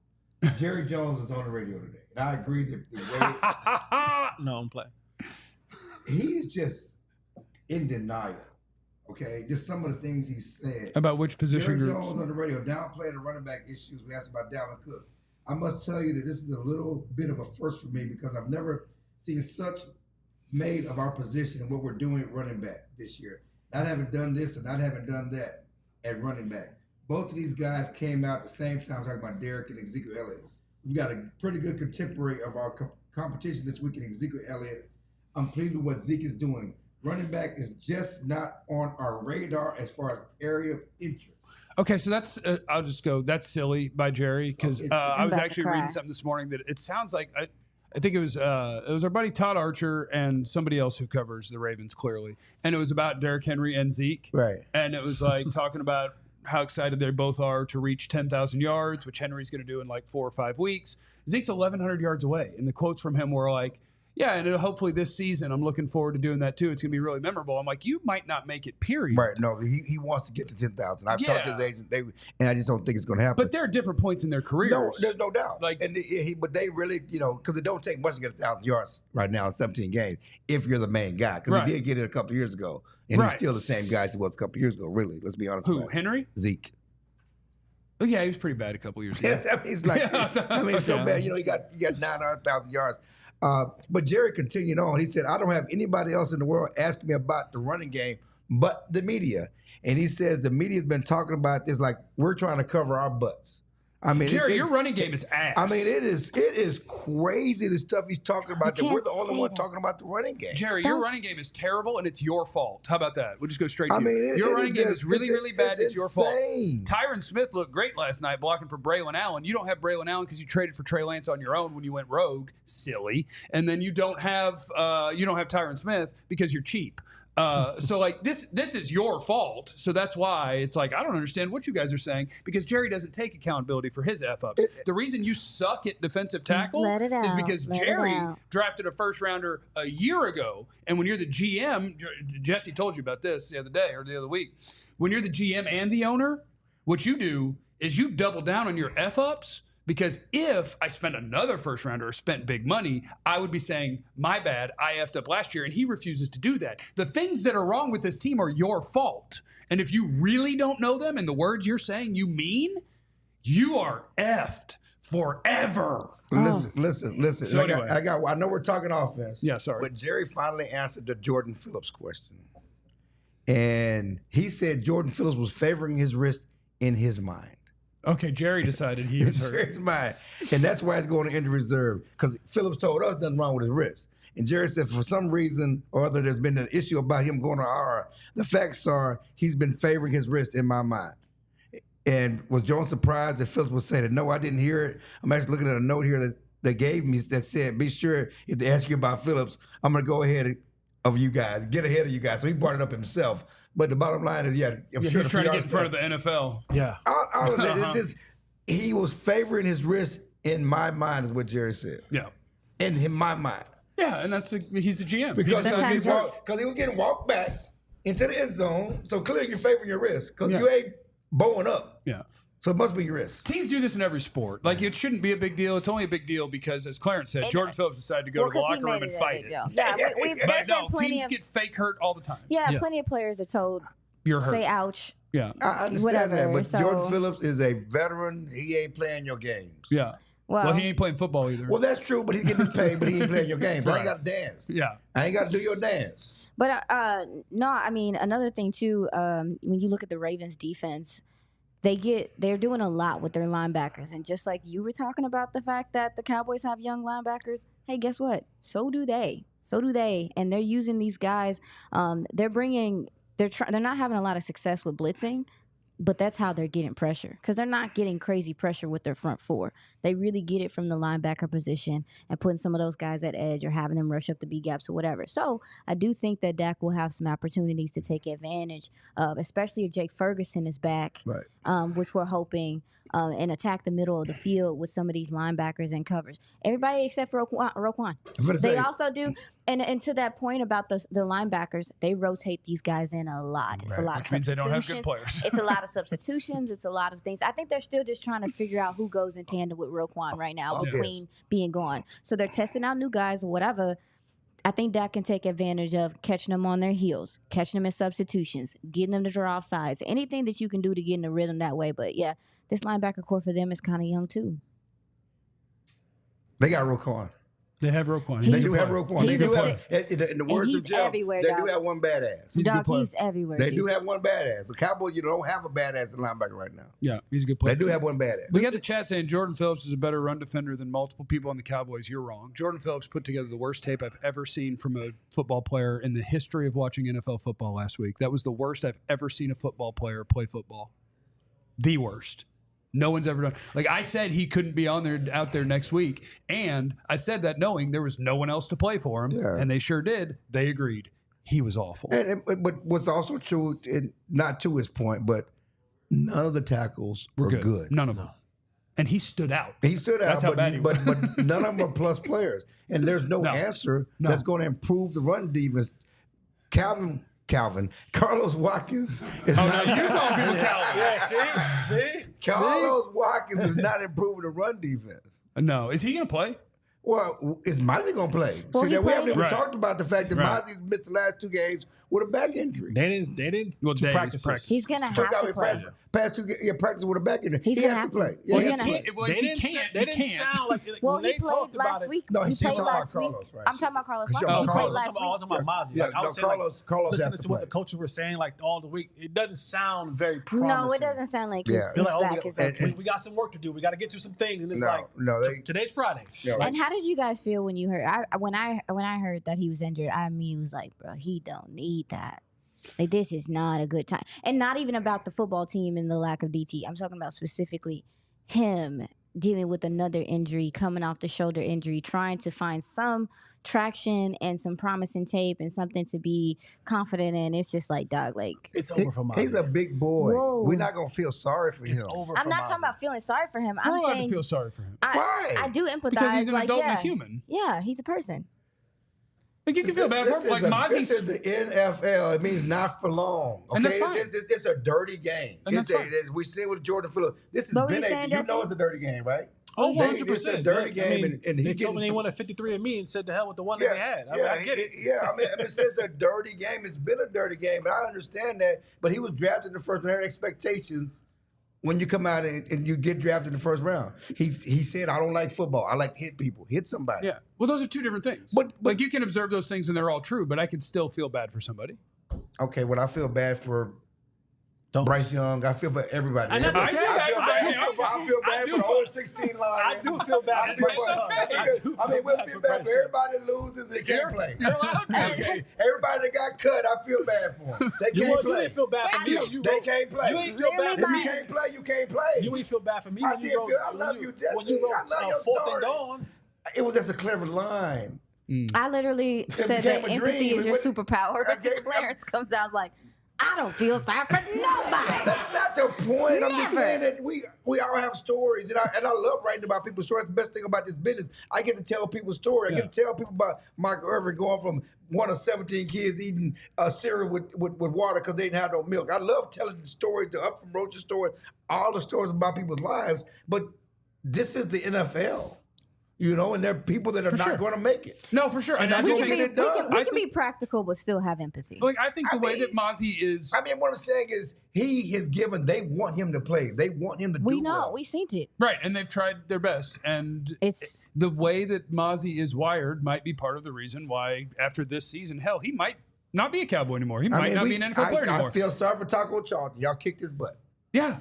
Jerry Jones is on the radio today, and I agree that the way no, I'm playing. He's just in denial. Okay, just some of the things he said. About which position Jerry groups? Jones on the radio downplaying the running back issues. We asked about Dalvin Cook. I must tell you that this is a little bit of a first for me because I've never seen such made of our position and what we're doing at running back this year. Not having done this and not having done that at running back. Both of these guys came out at the same time talking about Derrick and Ezekiel Elliott. We've got a pretty good contemporary of our competition this week in Ezekiel Elliott. I'm pleased with what Zeke is doing. Running back is just not on our radar as far as area of interest. Okay, so that's I'll just go. That's silly by Jerry because I was actually reading something this morning that it sounds like I think it was our buddy Todd Archer and somebody else who covers the Ravens clearly, and it was about Derrick Henry and Zeke, right? And it was like talking about how excited they both are to reach 10,000 yards, which Henry's going to do in like 4 or 5 weeks. Zeke's 1,100 yards away, and the quotes from him were like, yeah, and hopefully this season, I'm looking forward to doing that too. It's going to be really memorable. I'm like, you might not make it, period. Right. No, he wants to get to 10,000. I've talked to his agent, and I just don't think it's going to happen. But there are different points in their careers. No, there's no doubt. Like, but they really, because it don't take much to get 1,000 yards right now in 17 games if you're the main guy. Because he did get it a couple years ago, and he's still the same guy as he was a couple years ago, really. Let's be honest Who, about it. Henry? Zeke. Oh, yeah, he was pretty bad a couple years ago. Yes, I mean, he's like, so bad. He got 900,000 yards. But Jerry continued on. He said, I don't have anybody else in the world asking me about the running game but the media. And he says the media's been talking about this like we're trying to cover our butts. I mean, Jerry, your running game is ass. I mean, it is crazy the stuff he's talking about. That we're the only one talking about the running game. Jerry, your running game is terrible, and it's your fault. How about that? We'll just go straight to I you. mean, your running game is really, really bad. It's your fault. insane. Tyron Smith looked great last night blocking for Braylon Allen. You don't have Braylon Allen because you traded for Trey Lance on your own when you went rogue, silly. And then you don't have Tyron Smith because you're cheap. So like this is your fault. So that's why it's like, I don't understand what you guys are saying because Jerry doesn't take accountability for his F-ups. The reason you suck at defensive tackle is because Jerry drafted a first rounder a year ago. And when you're the GM, Jesse told you about this the other day or the other week. When you're the GM and the owner, what you do is you double down on your F-ups. Because if I spent another first rounder or spent big money, I would be saying, my bad, I effed up last year. And he refuses to do that. The things that are wrong with this team are your fault. And if you really don't know them and the words you're saying you mean, you are effed forever. Listen. So anyway. I know we're talking offense. Yeah, sorry. But Jerry finally answered the Jordan Phillips question. And he said Jordan Phillips was favoring his wrist in his mind. Okay, Jerry decided he was hurt. Jerry's mind. And that's why he's going to injury reserve. Because Phillips told us nothing wrong with his wrist. And Jerry said for some reason or other there's been an issue about him going to IR. The facts are he's been favoring his wrist in my mind. And was Jones surprised that Phillips would say that? No, I didn't hear it. I'm actually looking at a note here that gave me that said, be sure if they ask you about Phillips, I'm going to go ahead of you guys, get ahead of you guys. So he brought it up himself. But the bottom line is, I'm sure he's trying to get in front of the NFL. Yeah. All of it, he was favoring his wrist in my mind, is what Jerry said. Yeah. In my mind. Yeah, and he's the GM. Because he was getting walked back into the end zone. So clearly you're favoring your wrist because you ain't bowing up. Yeah. So it must be your wrist. Teams do this in every sport. Like, it shouldn't be a big deal. It's only a big deal because, as Clarence said, Jordan Phillips decided to go to the locker room and fight it. Yeah, there's been plenty teams get fake hurt all the time. Yeah, plenty of players are told, you're hurt. say ouch. Yeah. I understand that, but Jordan Phillips is a veteran. He ain't playing your games. Yeah. Well, he ain't playing football either. Well, that's true, but he's getting his pay, but he ain't playing your games. I ain't got to dance. Yeah. I ain't got to do your dance. But, no, I mean, another thing, too, when you look at the Ravens defense, they're doing a lot with their linebackers. And just like you were talking about the fact that the Cowboys have young linebackers, hey, guess what? So do they. And they're using these guys. They're not having a lot of success with blitzing, but that's how they're getting pressure because they're not getting crazy pressure with their front four. They really get it from the linebacker position and putting some of those guys at edge or having them rush up the B gaps or whatever. So I do think that Dak will have some opportunities to take advantage of, especially if Jake Ferguson is back, right. Which we're hoping, and attack the middle of the field with some of these linebackers and covers. Everybody except for Roquan. They also do. And to that point about the linebackers, they rotate these guys in a lot. It's a lot of substitutions. They don't have good players. It's a lot of substitutions. It's a lot of things. I think they're still just trying to figure out who goes in tandem with Roquan right now between being gone. So they're testing out new guys or whatever. I think Dak can take advantage of catching them on their heels, catching them in substitutions, getting them to draw off sides, anything that you can do to get in the rhythm that way. But yeah, this linebacker core for them is kind of young too. They got Roquan. They have Roquan. They do have Roquan. They do have, in the words of he's Jeff, everywhere, they dog. do have one badass. He's a good Dog, player. he's everywhere. They dude. do have one badass. The Cowboys, you don't have a badass linebacker right now. Yeah, he's a good player. They do have one badass. We got the chat saying Jordan Phillips is a better run defender than multiple people on the Cowboys. You're wrong. Jordan Phillips put together the worst tape I've ever seen from a football player in the history of watching NFL football last week. That was the worst I've ever seen a football player play football. The worst. No one's ever done. Like I said, he couldn't be out there next week, and I said that knowing there was no one else to play for him, and they sure did. They agreed. He was awful. But what's also true, not to his point, but none of the tackles were good. None of them. And he stood out. He stood out, That's how bad he was. but none of them are plus players, and there's no answer that's going to improve the run defense. Carlos Watkins is not. You don't be the Calvin. Yeah, see? Carlos Watkins is not improving the run defense. No. Is he going to play? Well, is Mozzie going to play? Well, See, he that we haven't played- even Right. talked about the fact that Right. Mozzie's missed the last 2 games with a back injury. They didn't Well, to Days practice. practice. He's gonna Took have out to his play. past 2 practice with a back injury. He's He gonna has have to play. to. Yeah, He's he has gonna to have play. Well, They he didn't. can't. They He didn't can't. sound like. Well, when he they played talked about last it- week. No, He he's played talking about last week. Carlos, right? I'm talking about Carlos Because Watkins. He y'all- played Carlos- last I'm talking week. about Mozzie. Yeah, Like, I no, was saying, Carlos listening has to to what play. the coaches were saying, like all the week, it doesn't sound very promising. No, it doesn't sound like his, Yeah. his You're like, oh, back is okay. we got some work to do. We got to get to some things, and it's No, today's Friday. And how did you guys feel when you heard? When I heard that he was injured, I mean, it was like, bro, he don't need that. Like, this is not a good time. And not even about the football team and the lack of DT. I'm talking about specifically him dealing with another injury, coming off the shoulder injury, trying to find some traction and some promising tape and something to be confident in. It's just like, dog, like, It's over for Mozzie. He's a big boy. Whoa. We're not going to feel sorry for It's him. over for I'm not Mozzie. talking about feeling sorry for him. We're I'm allowed to saying feel sorry for him. Why? I do empathize. Because he's an like, adult yeah, and a human. Yeah, he's a person. Like, you can feel bad for him. Like, This is Mozzie's... the NFL. It means not for long. Okay, And that's fine. It's a dirty game. And that's fine. We see it with Jordan Phillips. This has What were been you saying, you Jesse? know it's a dirty game, right? Oh, Yeah. 100%. It's a dirty game, and they he's told me getting- they wanted 53 and me and said the hell with the one that they had. I mean, I get it. Yeah, I mean, it's a dirty game. It's been a dirty game, and I understand that. But he was drafted in the first round. There are expectations when you come out and you get drafted in the first round. He said, "I don't like football. I like to hit people, hit somebody." Yeah. Well, those are two different things. But- like, you can observe those things and they're all true, but I can still feel bad for somebody. Okay, well, I feel bad for Don't. Bryce Young. I feel for everybody. And that's I okay. feel bad for Bryce Young. I feel bad for the whole 16 line. I do feel bad. I feel It's bad. okay. I mean, we'll feel bad for everybody that loses and can't play. Okay. Everybody that got cut, I feel bad for them. They You can't ain't play. feel bad for me. You They wrote- can't play. You ain't feel bad If for you me. can't play, you can't play. You ain't feel bad for me I when you did wrote. feel- I love you, When Jesse. you wrote I love your fourth and story. gone. It was just a clever line. I literally said became that a empathy dream. is your What- superpower. I gave- Clarence comes out like, I don't feel sorry for nobody. That's not the point. I'm just Never. saying that we all have stories, and I love writing about people's stories. The best thing about this business, I get to tell people's story. I get to tell people about Michael Irvin going from one of 17 kids eating cereal with water because they didn't have no milk. I love telling the stories, the Up from Roach's stories, all the stories about people's lives. But this is the NFL, you know, and there are people that are not sure. going to make it. No, for sure. And I we don't can get be, it done. We can be practical but still have empathy. like, I think the I way mean- that Mozzie is... I mean, what I'm saying is he has given, they want him to play. They want him to We do know. well. We seen it. Right, and they've tried their best. And It's the way that Mozzie is wired might be part of the reason why, after this season, hell, he might not be a Cowboy anymore. He might not be an NFL player anymore. I feel sorry for Taco Charlton. Y'all kicked his butt. Yeah.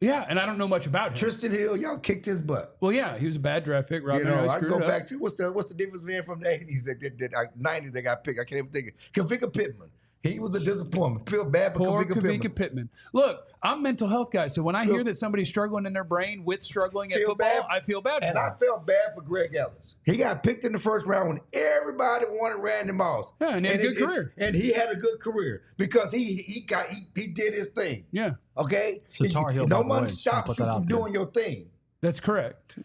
Yeah, and I don't know much about him. Tristan Hill, y'all kicked his butt. Well, yeah, he was a bad draft pick. Rob You know, I screwed go it up. back to what's the difference being from the 80s that 90s they got picked. I can't even think of Kavika Pittman. He was a disappointment. Feel bad for Poor Kavika Pittman. Pittman. Look, I'm a mental health guy, so when I Feel- hear that somebody's struggling in their brain with struggling at Feel football, bad- I feel bad And for I him. felt bad for Greg Ellis. He got picked in the first round when everybody wanted Randy Moss. Yeah, and he had a good career. And he had a good career because he did his thing. Yeah, Okay? It's a Tar Heel, No by the one way. Just wanna stops put you that from out there. doing your thing. that's correct.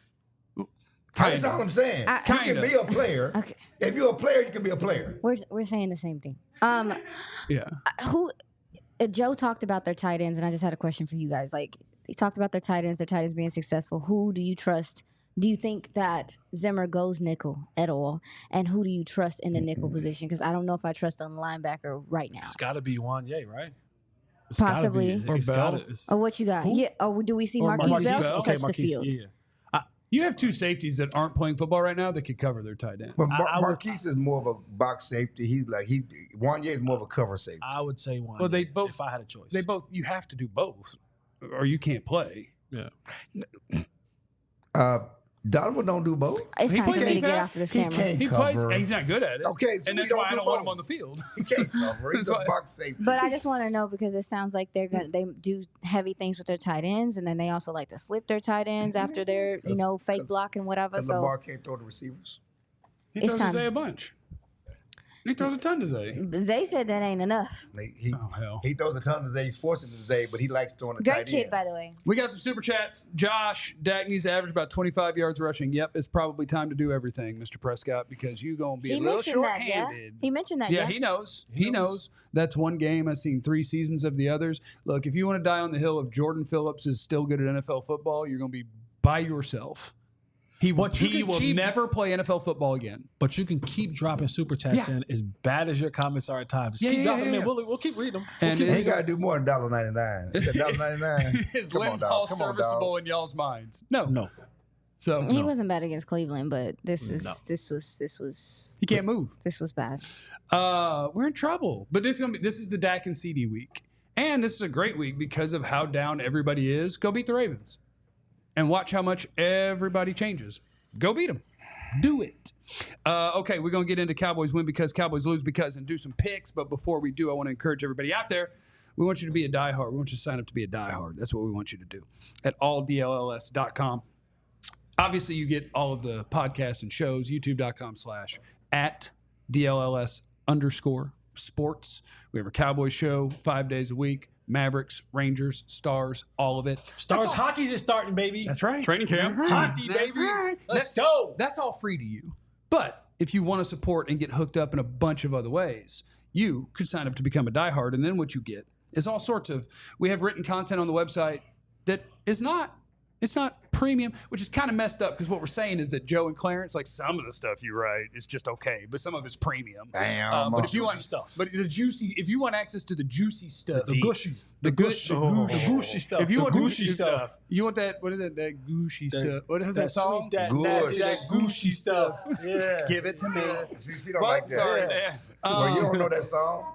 That's all I'm saying. You can Kinda. be a player. Okay. If you're a player, you can be a player. we're saying the same thing. Yeah. Who Joe talked about their tight ends, and I just had a question for you guys. Like, he talked about their tight ends being successful. Who do you trust Do you think that Zimmer goes nickel at all? And who do you trust in the nickel position? Because I don't know if I trust a linebacker right now. It's got to be Wanye, right? It's Possibly. Gotta be. It's Or gotta, Bell. it's, Or what you got? Who? Yeah. Or do we see or Marquise Bell Okay, touch the Marquise, field? yeah. You have two safeties that aren't playing football right now that could cover their tight end. But I would- Marquise is more of a box safety. Wanye is more of a cover safety. I would say Wanye. Well, they both- if I had a choice. You have to do both, or you can't play. yeah. Donovan don't do both. It's He time for plays me to get half. off of this He camera. can't He plays. cover. He's not good at it. Okay, so and we that's why I don't don't do want him both. on the field. He can't cover. He's That's a why- box safety. But I just want to know because it sounds like they do heavy things with their tight ends, and then they also like to slip their tight ends after their fake block and whatever. Because So Lamar can't throw the receivers. He It's throws time. to Zay a bunch. He throws a ton to Zay. Zay said that ain't enough. He Oh, hell. he throws a ton of Zay. He's forcing his Zay, but he likes throwing the Great tight kid, end. by the way. We got some super chats. Josh, Dak needs to average about 25 yards rushing. Yep, it's probably time to do everything, Mr. Prescott, because you're going to be He a little mentioned that, yeah. short-handed. He mentioned that, Yeah, yeah. he knows. He knows. That's one game. I've seen 3 seasons of the others. Look, if you want to die on the hill of Jordan Phillips is still good at NFL football, you're going to be by yourself. He will never play NFL football again. But you can keep dropping super chats Yeah. in as bad as your comments are at times. Just Yeah, keep yeah, dropping yeah, them yeah. in. We'll keep reading them. And He it's- got to do more than $1.99. It's $1.99. Is Come on, Lynn dog. Paul Come on, dog. serviceable in y'all's minds? No. No. So He wasn't bad against Cleveland, but this he can't move. was bad. We're in trouble. But this is the Dak and CeeDee week. And this is a great week because of how down everybody is. Go beat the Ravens. And watch how much everybody changes. Go beat them. Do it. Okay, we're going to get into Cowboys win because, Cowboys lose because, and do some picks. But before we do, I want to encourage everybody out there. We want you to be a diehard. We want you to sign up to be a diehard. That's what we want you to do at alldlls.com. Obviously, you get all of the podcasts and shows, youtube.com/@DLLS_sports. We have a Cowboys show 5 days a week. Mavericks, Rangers, Stars, all of it. Stars hockey's is starting, baby. That's right. Training camp. That's right. Hockey, That's baby. right. Let's go. That's all free to you. But if you want to support and get hooked up in a bunch of other ways, you could sign up to become a diehard. And then what you get is all sorts of, we have written content on the website that is not, it's not premium, which is kind of messed up because what we're saying is that Joe and Clarence, like some of the stuff you write is just okay, but some of it's premium. Damn. But if you want Juicy stuff. but the juicy, if you want access to the juicy stuff, The gushy. the gushy stuff. if you the want gushy gushy stuff. you want that, what is it, that gushy stuff? What is that That song? sweet, that Gush. nasty, that gushy stuff. Yeah. Give it to me. See, don't Well, like that. sorry. Yeah. Well, you don't know that song?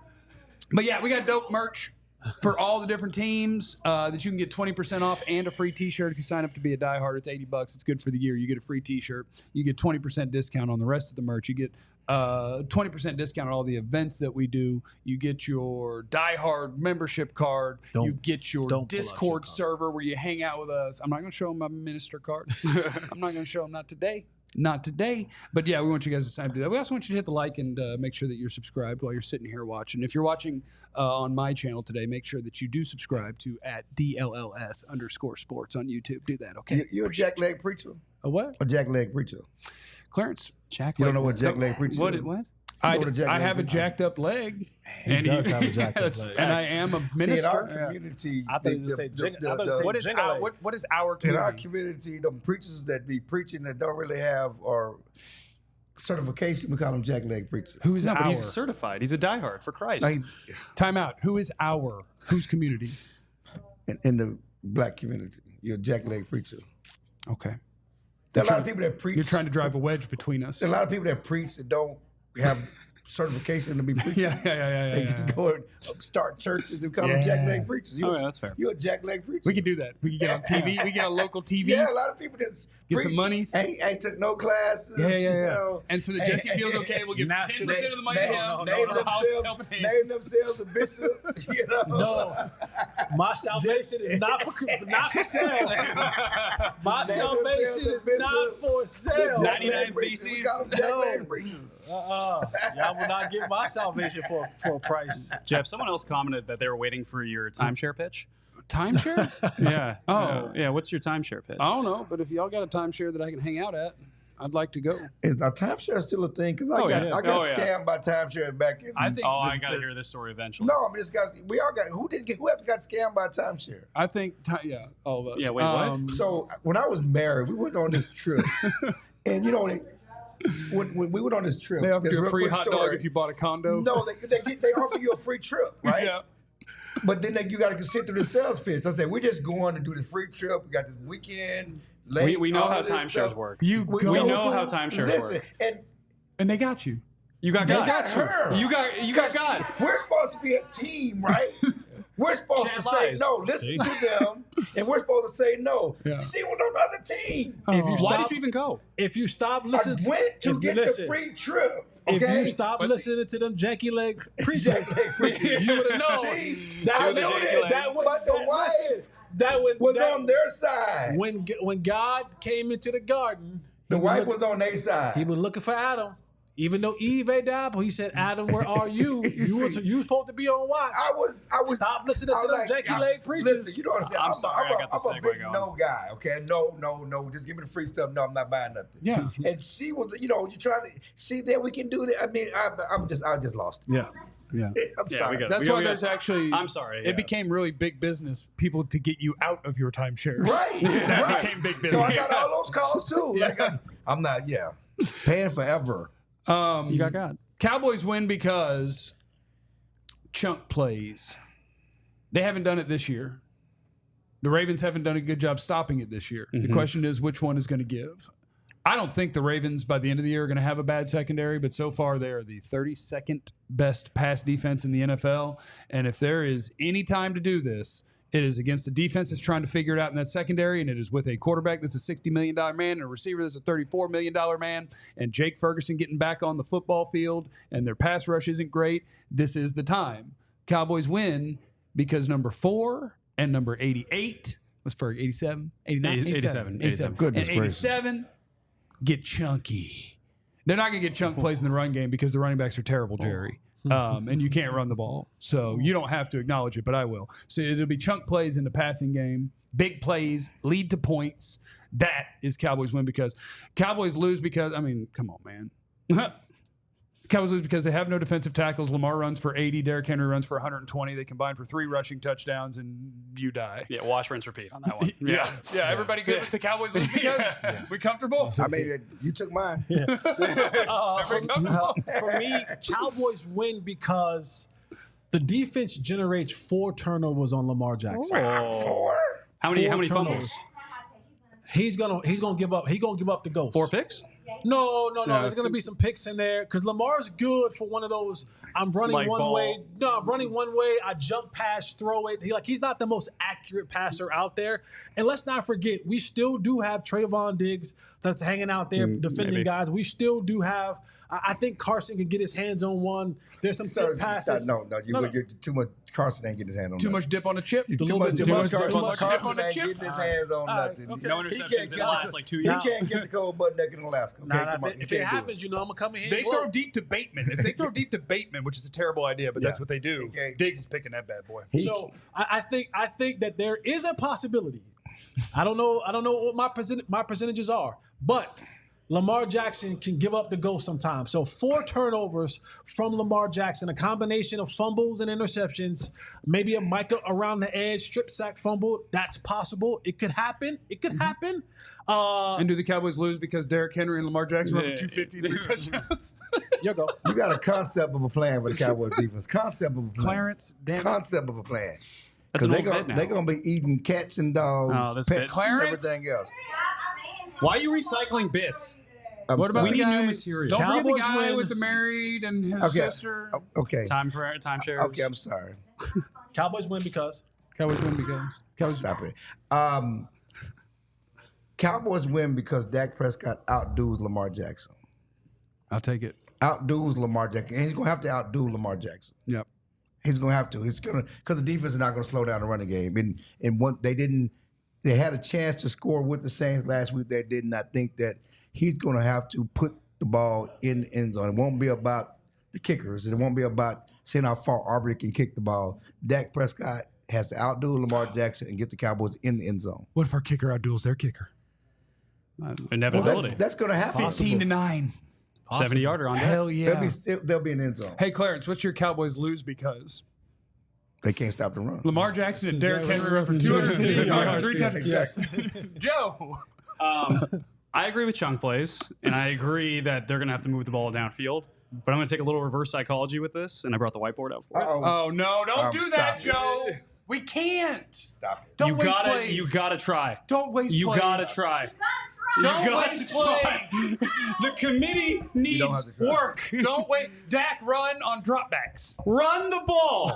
But yeah, we got dope merch for all the different teams that you can get 20% off and a free t-shirt if you sign up to be a diehard. It's $80. It's good for the year. You get a free t-shirt. You get 20% discount on the rest of the merch. You get 20% discount on all the events that we do. You get your diehard membership card. You get your don't pull out Discord your card. server where you hang out with us. I'm not going to show them my minister card. I'm not going to show them, not today. Not today. But yeah, we want you guys to sign up to do that. We also want you to hit the like and make sure that you're subscribed while you're sitting here watching. If you're watching on my channel today, make sure that you do subscribe to @DLLS_sports on YouTube. Do that, okay? You a jackleg preacher? A what? A jackleg preacher. Clarence. Jack. You don't know what jackleg preacher What? is? What? I know what a jack have a leg is? jacked up leg. He does have a jacked up leg. And I am a See, in minister. our community, I thought you just said jingle- I thought you said What is jingle our leg. what is our in our community? community, the preachers that be preaching that don't really have or certification, we call them jackleg preachers. Who is No, but our? he's certified. He's a diehard for Christ. No, he's Time out. Who is our? Whose community? in the black community. You're a jackleg preacher. Okay. There are a lot of people that preach. You're trying to drive a wedge between us. There are a lot of people that preach that don't have certification to be preaching. Yeah. They just go and start churches and call them jackleg preachers. Oh, yeah, that's fair. You're a jackleg preacher. We can do that. We can get on TV. We get on local TV. Yeah, a lot of people just Get some preach, monies. Ain't took no classes. Yeah. You know. And so that Jesse feels okay, we'll give 10% of the money to him. Name for Hollis Helping Hands. themselves a bishop. You know. No, my salvation is not for sale. My salvation is not for sale. 99 We theses. call them jackleg preachers. Y'all will not get my salvation for a price. Jeff, someone else commented that they were waiting for your timeshare pitch. Timeshare? Yeah. Oh. Yeah. What's your timeshare pitch? I don't know, but if y'all got a timeshare that I can hang out at, I'd like to go. Is our timeshare still a thing? Because I got scammed by timeshare back in. I think. I got to hear this story eventually. No, I mean, we all got. Who else got scammed by timeshare? I think. All of us. Yeah. Wait. What? So when I was married, we went on this trip, and when we went on this trip, They offered you a free hot story. dog if you bought a condo. No, they offer you a free trip, right? Yeah. But then you got to sit through the sales pitch. I said, we're just going to do the free trip. We got this weekend. Late, We know how timeshares work. We know how timeshares work. And they got you. You got They God. got her. You got God. We're supposed to be a team, right? We're supposed to say no. Listen to them, and we're supposed to say no. Yeah. She was on the other team. Why did you even go? If you stop I listening, went to get the free trip. If Okay? you stop listening to them janky leg preachers, you would have known. See, I knew this, but the wife was on their side. When God came into the garden, The wife was on their side. he was looking for Adam. Even though Eve ain't died, but he said, Adam, where are you? You were supposed to be on watch. I was. Stop listening to them janky leg preachers. Listen, you know what I'm saying? I'm sorry, I got the I'm a segue big going. no guy. Okay, no. Just give me the free stuff. No, I'm not buying nothing. Yeah. And she was, you trying to see that we can do that. I mean, I just lost it. Yeah. Yeah. I'm sorry. That's why there's actually. I'm sorry. It became really big business. People to get you out of your timeshares. Right. That right. became big business. So I got all those calls too. Like I'm not. Yeah. Paying forever. You got God. Cowboys win because chunk plays. They haven't done it this year. The Ravens haven't done a good job stopping it this year. The question is which one is going to give. I don't think the Ravens by the end of the year are going to have a bad secondary, but so far they are the 32nd best pass defense in the NFL. And if there is any time to do this, it is against a defense that's trying to figure it out in that secondary, and it is with a quarterback that's a $60 million man and a receiver that's a $34 million man, and Jake Ferguson getting back on the football field, and their pass rush isn't great. This is the time. Cowboys win because number 4 and number 88 was for 87, 89, 87. Goodness and 87 get chunky. They're not going to get chunk plays in the run game because the running backs are terrible, Jerry. And you can't run the ball. So you don't have to acknowledge it, but I will. So it'll be chunk plays in the passing game, big plays, lead to points. That is Cowboys win because Cowboys lose because, I mean, come on, man. Cowboys lose because they have no defensive tackles. Lamar runs for 80. Derrick Henry runs for 120. They combine for 3 rushing touchdowns, and you die. Yeah, wash, rinse, repeat on that one. Yeah. Everybody good with the Cowboys lose because we comfortable? I mean, you took mine. For me, Cowboys win because the defense generates 4 turnovers on Lamar Jackson. 4. How many turnovers. fumbles? He's gonna give up. He's gonna give up the ghost. 4 picks? No. There's gonna be some picks in there because Lamar's good for one of those. I'm running Like one ball. way. No, I'm running one way. I jump pass, throw it. He's not the most accurate passer out there. And let's not forget, we still do have Trayvon Diggs that's hanging out there defending maybe. guys. We still do have. I think Carson can get his hands on one. There's some tip passes. No, you're too much. Carson ain't getting his hand on Too nothing. much dip on a chip? Too much too much Carson dip on the ain't chip? getting his hands on nothing. okay. No interceptions in the last like 2 years. He can't get the cold butt naked in Alaska. Okay, come on, If you it can't do happens, I'm gonna come in here. They and throw look. deep to Bateman. If they throw deep to Bateman, which is a terrible idea, but that's what they do. Okay. Diggs is picking that bad boy. So I think that there is a possibility. I don't know what my percentages are, but Lamar Jackson can give up the ghost sometimes. So 4 turnovers from Lamar Jackson, a combination of fumbles and interceptions, maybe a Micah around the edge, strip sack fumble. That's possible. It could happen. And do the Cowboys lose because Derrick Henry and Lamar Jackson run for 250 and 3 touchdowns? You go. You got a concept of a plan with the Cowboys defense. Concept of a plan. Clarence, damn it. Concept of a plan. That's Because an old bit now. they're going to be eating cats and dogs, Oh, this pets, bit. and Clarence? everything else. Why are you recycling bits? What about We the need guy, new material. Don't forget the Cowboys guy win. with the married and his Okay. sister. Okay. Time shares. Okay, I'm sorry. Cowboys win because Cowboys win because. Stop it. Cowboys win because Dak Prescott outdoes Lamar Jackson. I'll take it. Outdoes Lamar Jackson. And he's going to have to outdo Lamar Jackson. Yep. He's going to have to. It's going to because the defense is not going to slow down the running game. And one, they had a chance to score with the Saints last week. They didn't. I think that he's going to have to put the ball in the end zone. It won't be about the kickers. It won't be about seeing how far Aubrey can kick the ball. Dak Prescott has to outdo Lamar Jackson and get the Cowboys in the end zone. What if our kicker outduels their kicker? Inevitability. Well, that's going to happen. 15-9. 70-yarder on that. Hell yeah. There'll be an end zone. Hey, Clarence, what's your Cowboys lose because? They can't stop the run. Lamar Jackson and Derrick Henry run for 250 yards, 3 touchdowns. Exactly. Joe. I agree with chunk plays, and I agree that they're going to have to move the ball downfield. But I'm going to take a little reverse psychology with this, and I brought the whiteboard out for it. Oh, no. Don't do that, stop Joe. We can't. Stop it. Don't waste plays. You got to try. Don't waste You plays. got to try. Don't You got waste to try. plays. The committee needs have to try. work. Don't wait. Dak, run on dropbacks. Run the ball.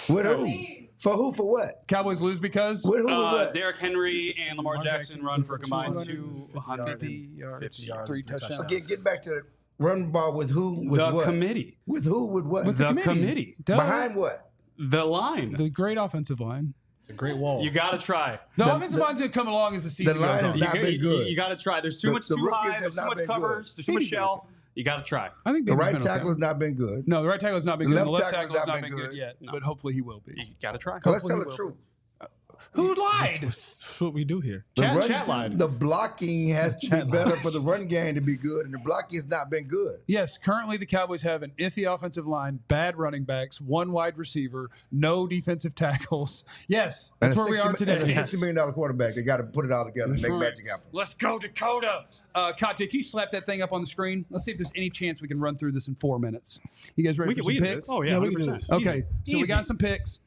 With who? For who? For what? Cowboys lose because? With who? With what? Derrick Henry and Lamar Jackson run for a combined 250 yards, 3 touchdowns. Get back to the run ball with who? With The what? committee. With who? With what? With The committee. Duh. Behind what? The line. The great offensive line. A great wall. You got to try. The offensive line's going to come along as the season the line goes has on. not been good. You got to try. There's too The- much the too rookies high. have There's too not much been coverage. good. There's too much shell. You got to try. I think The Baker's right been tackle has okay. not been good. No, the right tackle has not been The good. The left left tackle has not been good. good yet, but hopefully he will be. You got to try. Let's tell Hopefully the he truth. Who lied? That's what we do here. Chat lied. The blocking has to be better for the run game to be good, and the blocking has not been good. Yes, currently the Cowboys have an iffy offensive line, bad running backs, 1 wide receiver, no defensive tackles. Yes, that's where we are today. And a $60 million quarterback. They got to put it all together and make right. magic happen. Let's go, Dakota. Katya, can you slap that thing up on the screen? Let's see if there's any chance we can run through this in 4 minutes. You guys ready for some can do picks? this. Oh, yeah, we can do 100%. this. Okay, so we Easy. got some picks.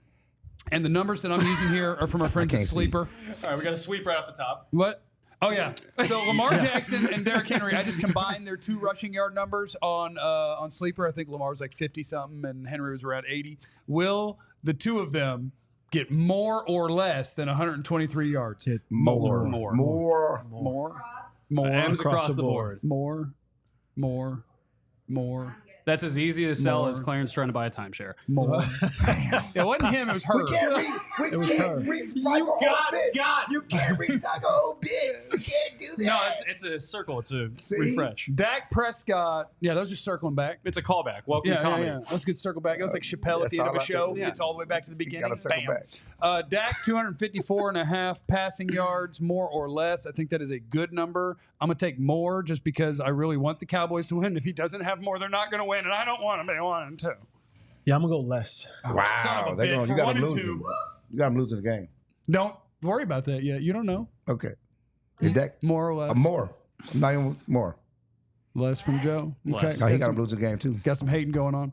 And the numbers that I'm using here are from our friends at can't see. Sleeper. All right, we got a sweep right off the top. What? Oh, yeah. So Lamar Jackson and Derrick Henry, I just combined their 2 rushing yard numbers on Sleeper. I think Lamar was like 50-something and Henry was around 80. Will the 2 of them get more or less than 123 yards? More. M's across the board. More. That's as easy to sell More. as Clarence trying to buy a timeshare. More. It wasn't him, it was her. We can't recycle You can't recycle whole bits. You can't do that. No, it's a circle. It's a refresh. Dak Prescott. Yeah, that was just circling back. It's a callback. Welcome to comedy. Yeah. That's a good circle back. That was like Chappelle at the end of a That's all show. I did. Gets all the way back to the You beginning. gotta circle Bam. back. Dak, 254.5 passing yards, more or less. I think that is a good number. I'm going to take more just because I really want the Cowboys to win. If he doesn't have more, they're not going to win, and I don't want them. They want them too. Yeah, I'm gonna go less. Wow. Son of a They're bitch. gonna, you We're got 1 them and losing. 2. You got them losing the game. Don't worry about that yet. You don't know. Okay. Is that More or less. more? Not even more. Less from Joe. Okay. Less. Oh, he Got got some- them losing the game too. Got some hating going on.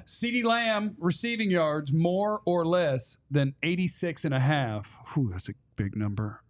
CeeDee Lamb receiving yards more or less than 86.5. Whew, that's a big number.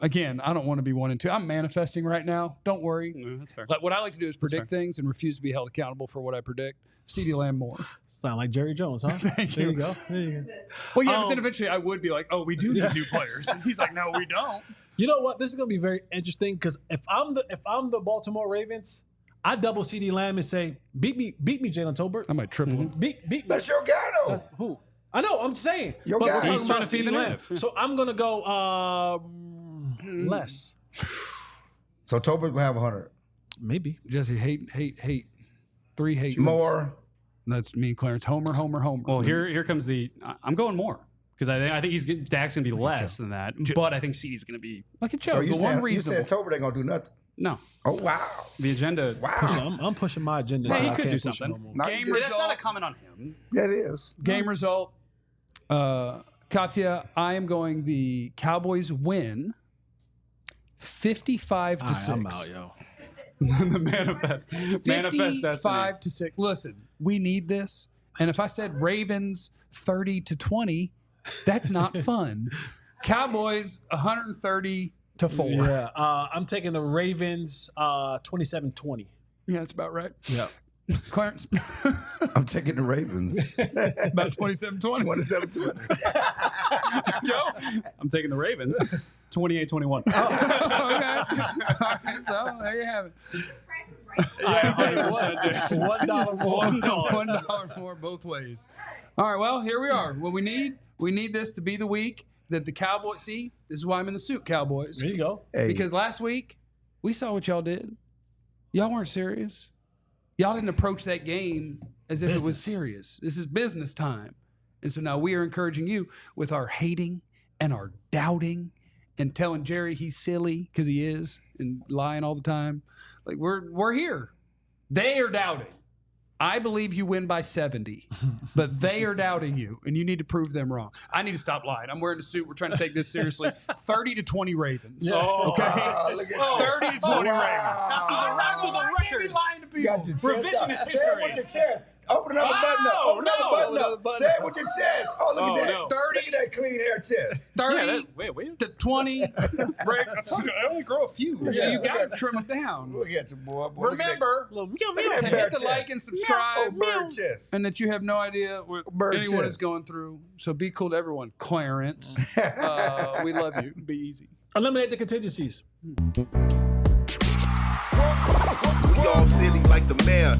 Again, I don't want to be 1 and 2. I'm manifesting right now. Don't worry. No, that's fair. Like, what I like to do is predict things and refuse to be held accountable for what I predict. CeeDee Lamb more. Sound like Jerry Jones, huh? Thank There you. you go. There you go. Well, yeah, but then eventually I would be like, oh, we do need new players. And he's like, no, we don't. You know what? This is gonna be very interesting because if I'm the Baltimore Ravens, I double CeeDee Lamb and say, beat me, Jalen Tolbert. I might triple him. Beat me. That's your guy though. That's who? I know. I'm saying. Your but guy. we're talking He's trying about to feed the CeeDee Lamb. narrative. Yeah. So I'm gonna go less. So Tolbert's gonna have 100. Maybe. Jesse, hate. 3 hate. More. That's me and Clarence. Homer. Well, here comes the. I'm going more because I think Dak's going to be less than that, but I think CeeDee's going to be Look at Joe. So the you one said reasonable. Tolbert ain't gonna do nothing. no. Oh wow. The agenda. Wow. I'm pushing my agenda. Well, so he I could can't do push it something. no more. Not Game good. result. That's not a comment on him. That is. Game result. Katya, I am going the Cowboys win 55 to 6. I'm out, yo. The manifest. Manifest destiny. 55 to 6. Listen, we need this. And if I said Ravens 30 to 20, that's not fun. Cowboys 130 to 4. Yeah. I'm taking the Ravens 27-20. Yeah, that's about right. Yeah. Clarence, I'm taking the Ravens. about 27-20. 27-20. Joe? I'm taking the Ravens. 28-21. Okay. All right, so there you have it. I 100% do. $1 more. $1 more both ways. All right, well, here we are. What we need this to be the week that the Cowboys, see, this is why I'm in the suit, Cowboys. There you go. Hey, Because last week, we saw what y'all did. Y'all weren't serious. Y'all didn't approach that game as if it was serious. This is business time. And so now we are encouraging you with our hating and our doubting and telling Jerry he's silly because he is and lying all the time. Like we're here. They are doubting. I believe you win by 70, but they are doubting you, and you need to prove them wrong. I need to stop lying. I'm wearing a suit. We're trying to take this seriously. 30-20 Ravens. Oh, okay? look at 30-20 Ravens. Now, for the record, lying to people. Got your chest out. Revisionist Say it with history. your chest. Open another button up. Open another button up. Say it with your chest. Oh, look at that. no. 30 Look at that clean hair chest. 30 wait. to 20. I told you, I only grow a few. So Yeah, you look got to at- trim them down. Look at you, boy. Look at that. Remember Little meow, Look at meow. that to hit the chest. like and subscribe. Oh, bird chest. And that you have no idea what Bird anyone is chest. going through. So be cool to everyone. Clarence. We love you. Be easy. Eliminate the contingencies. We all silly like the mayor.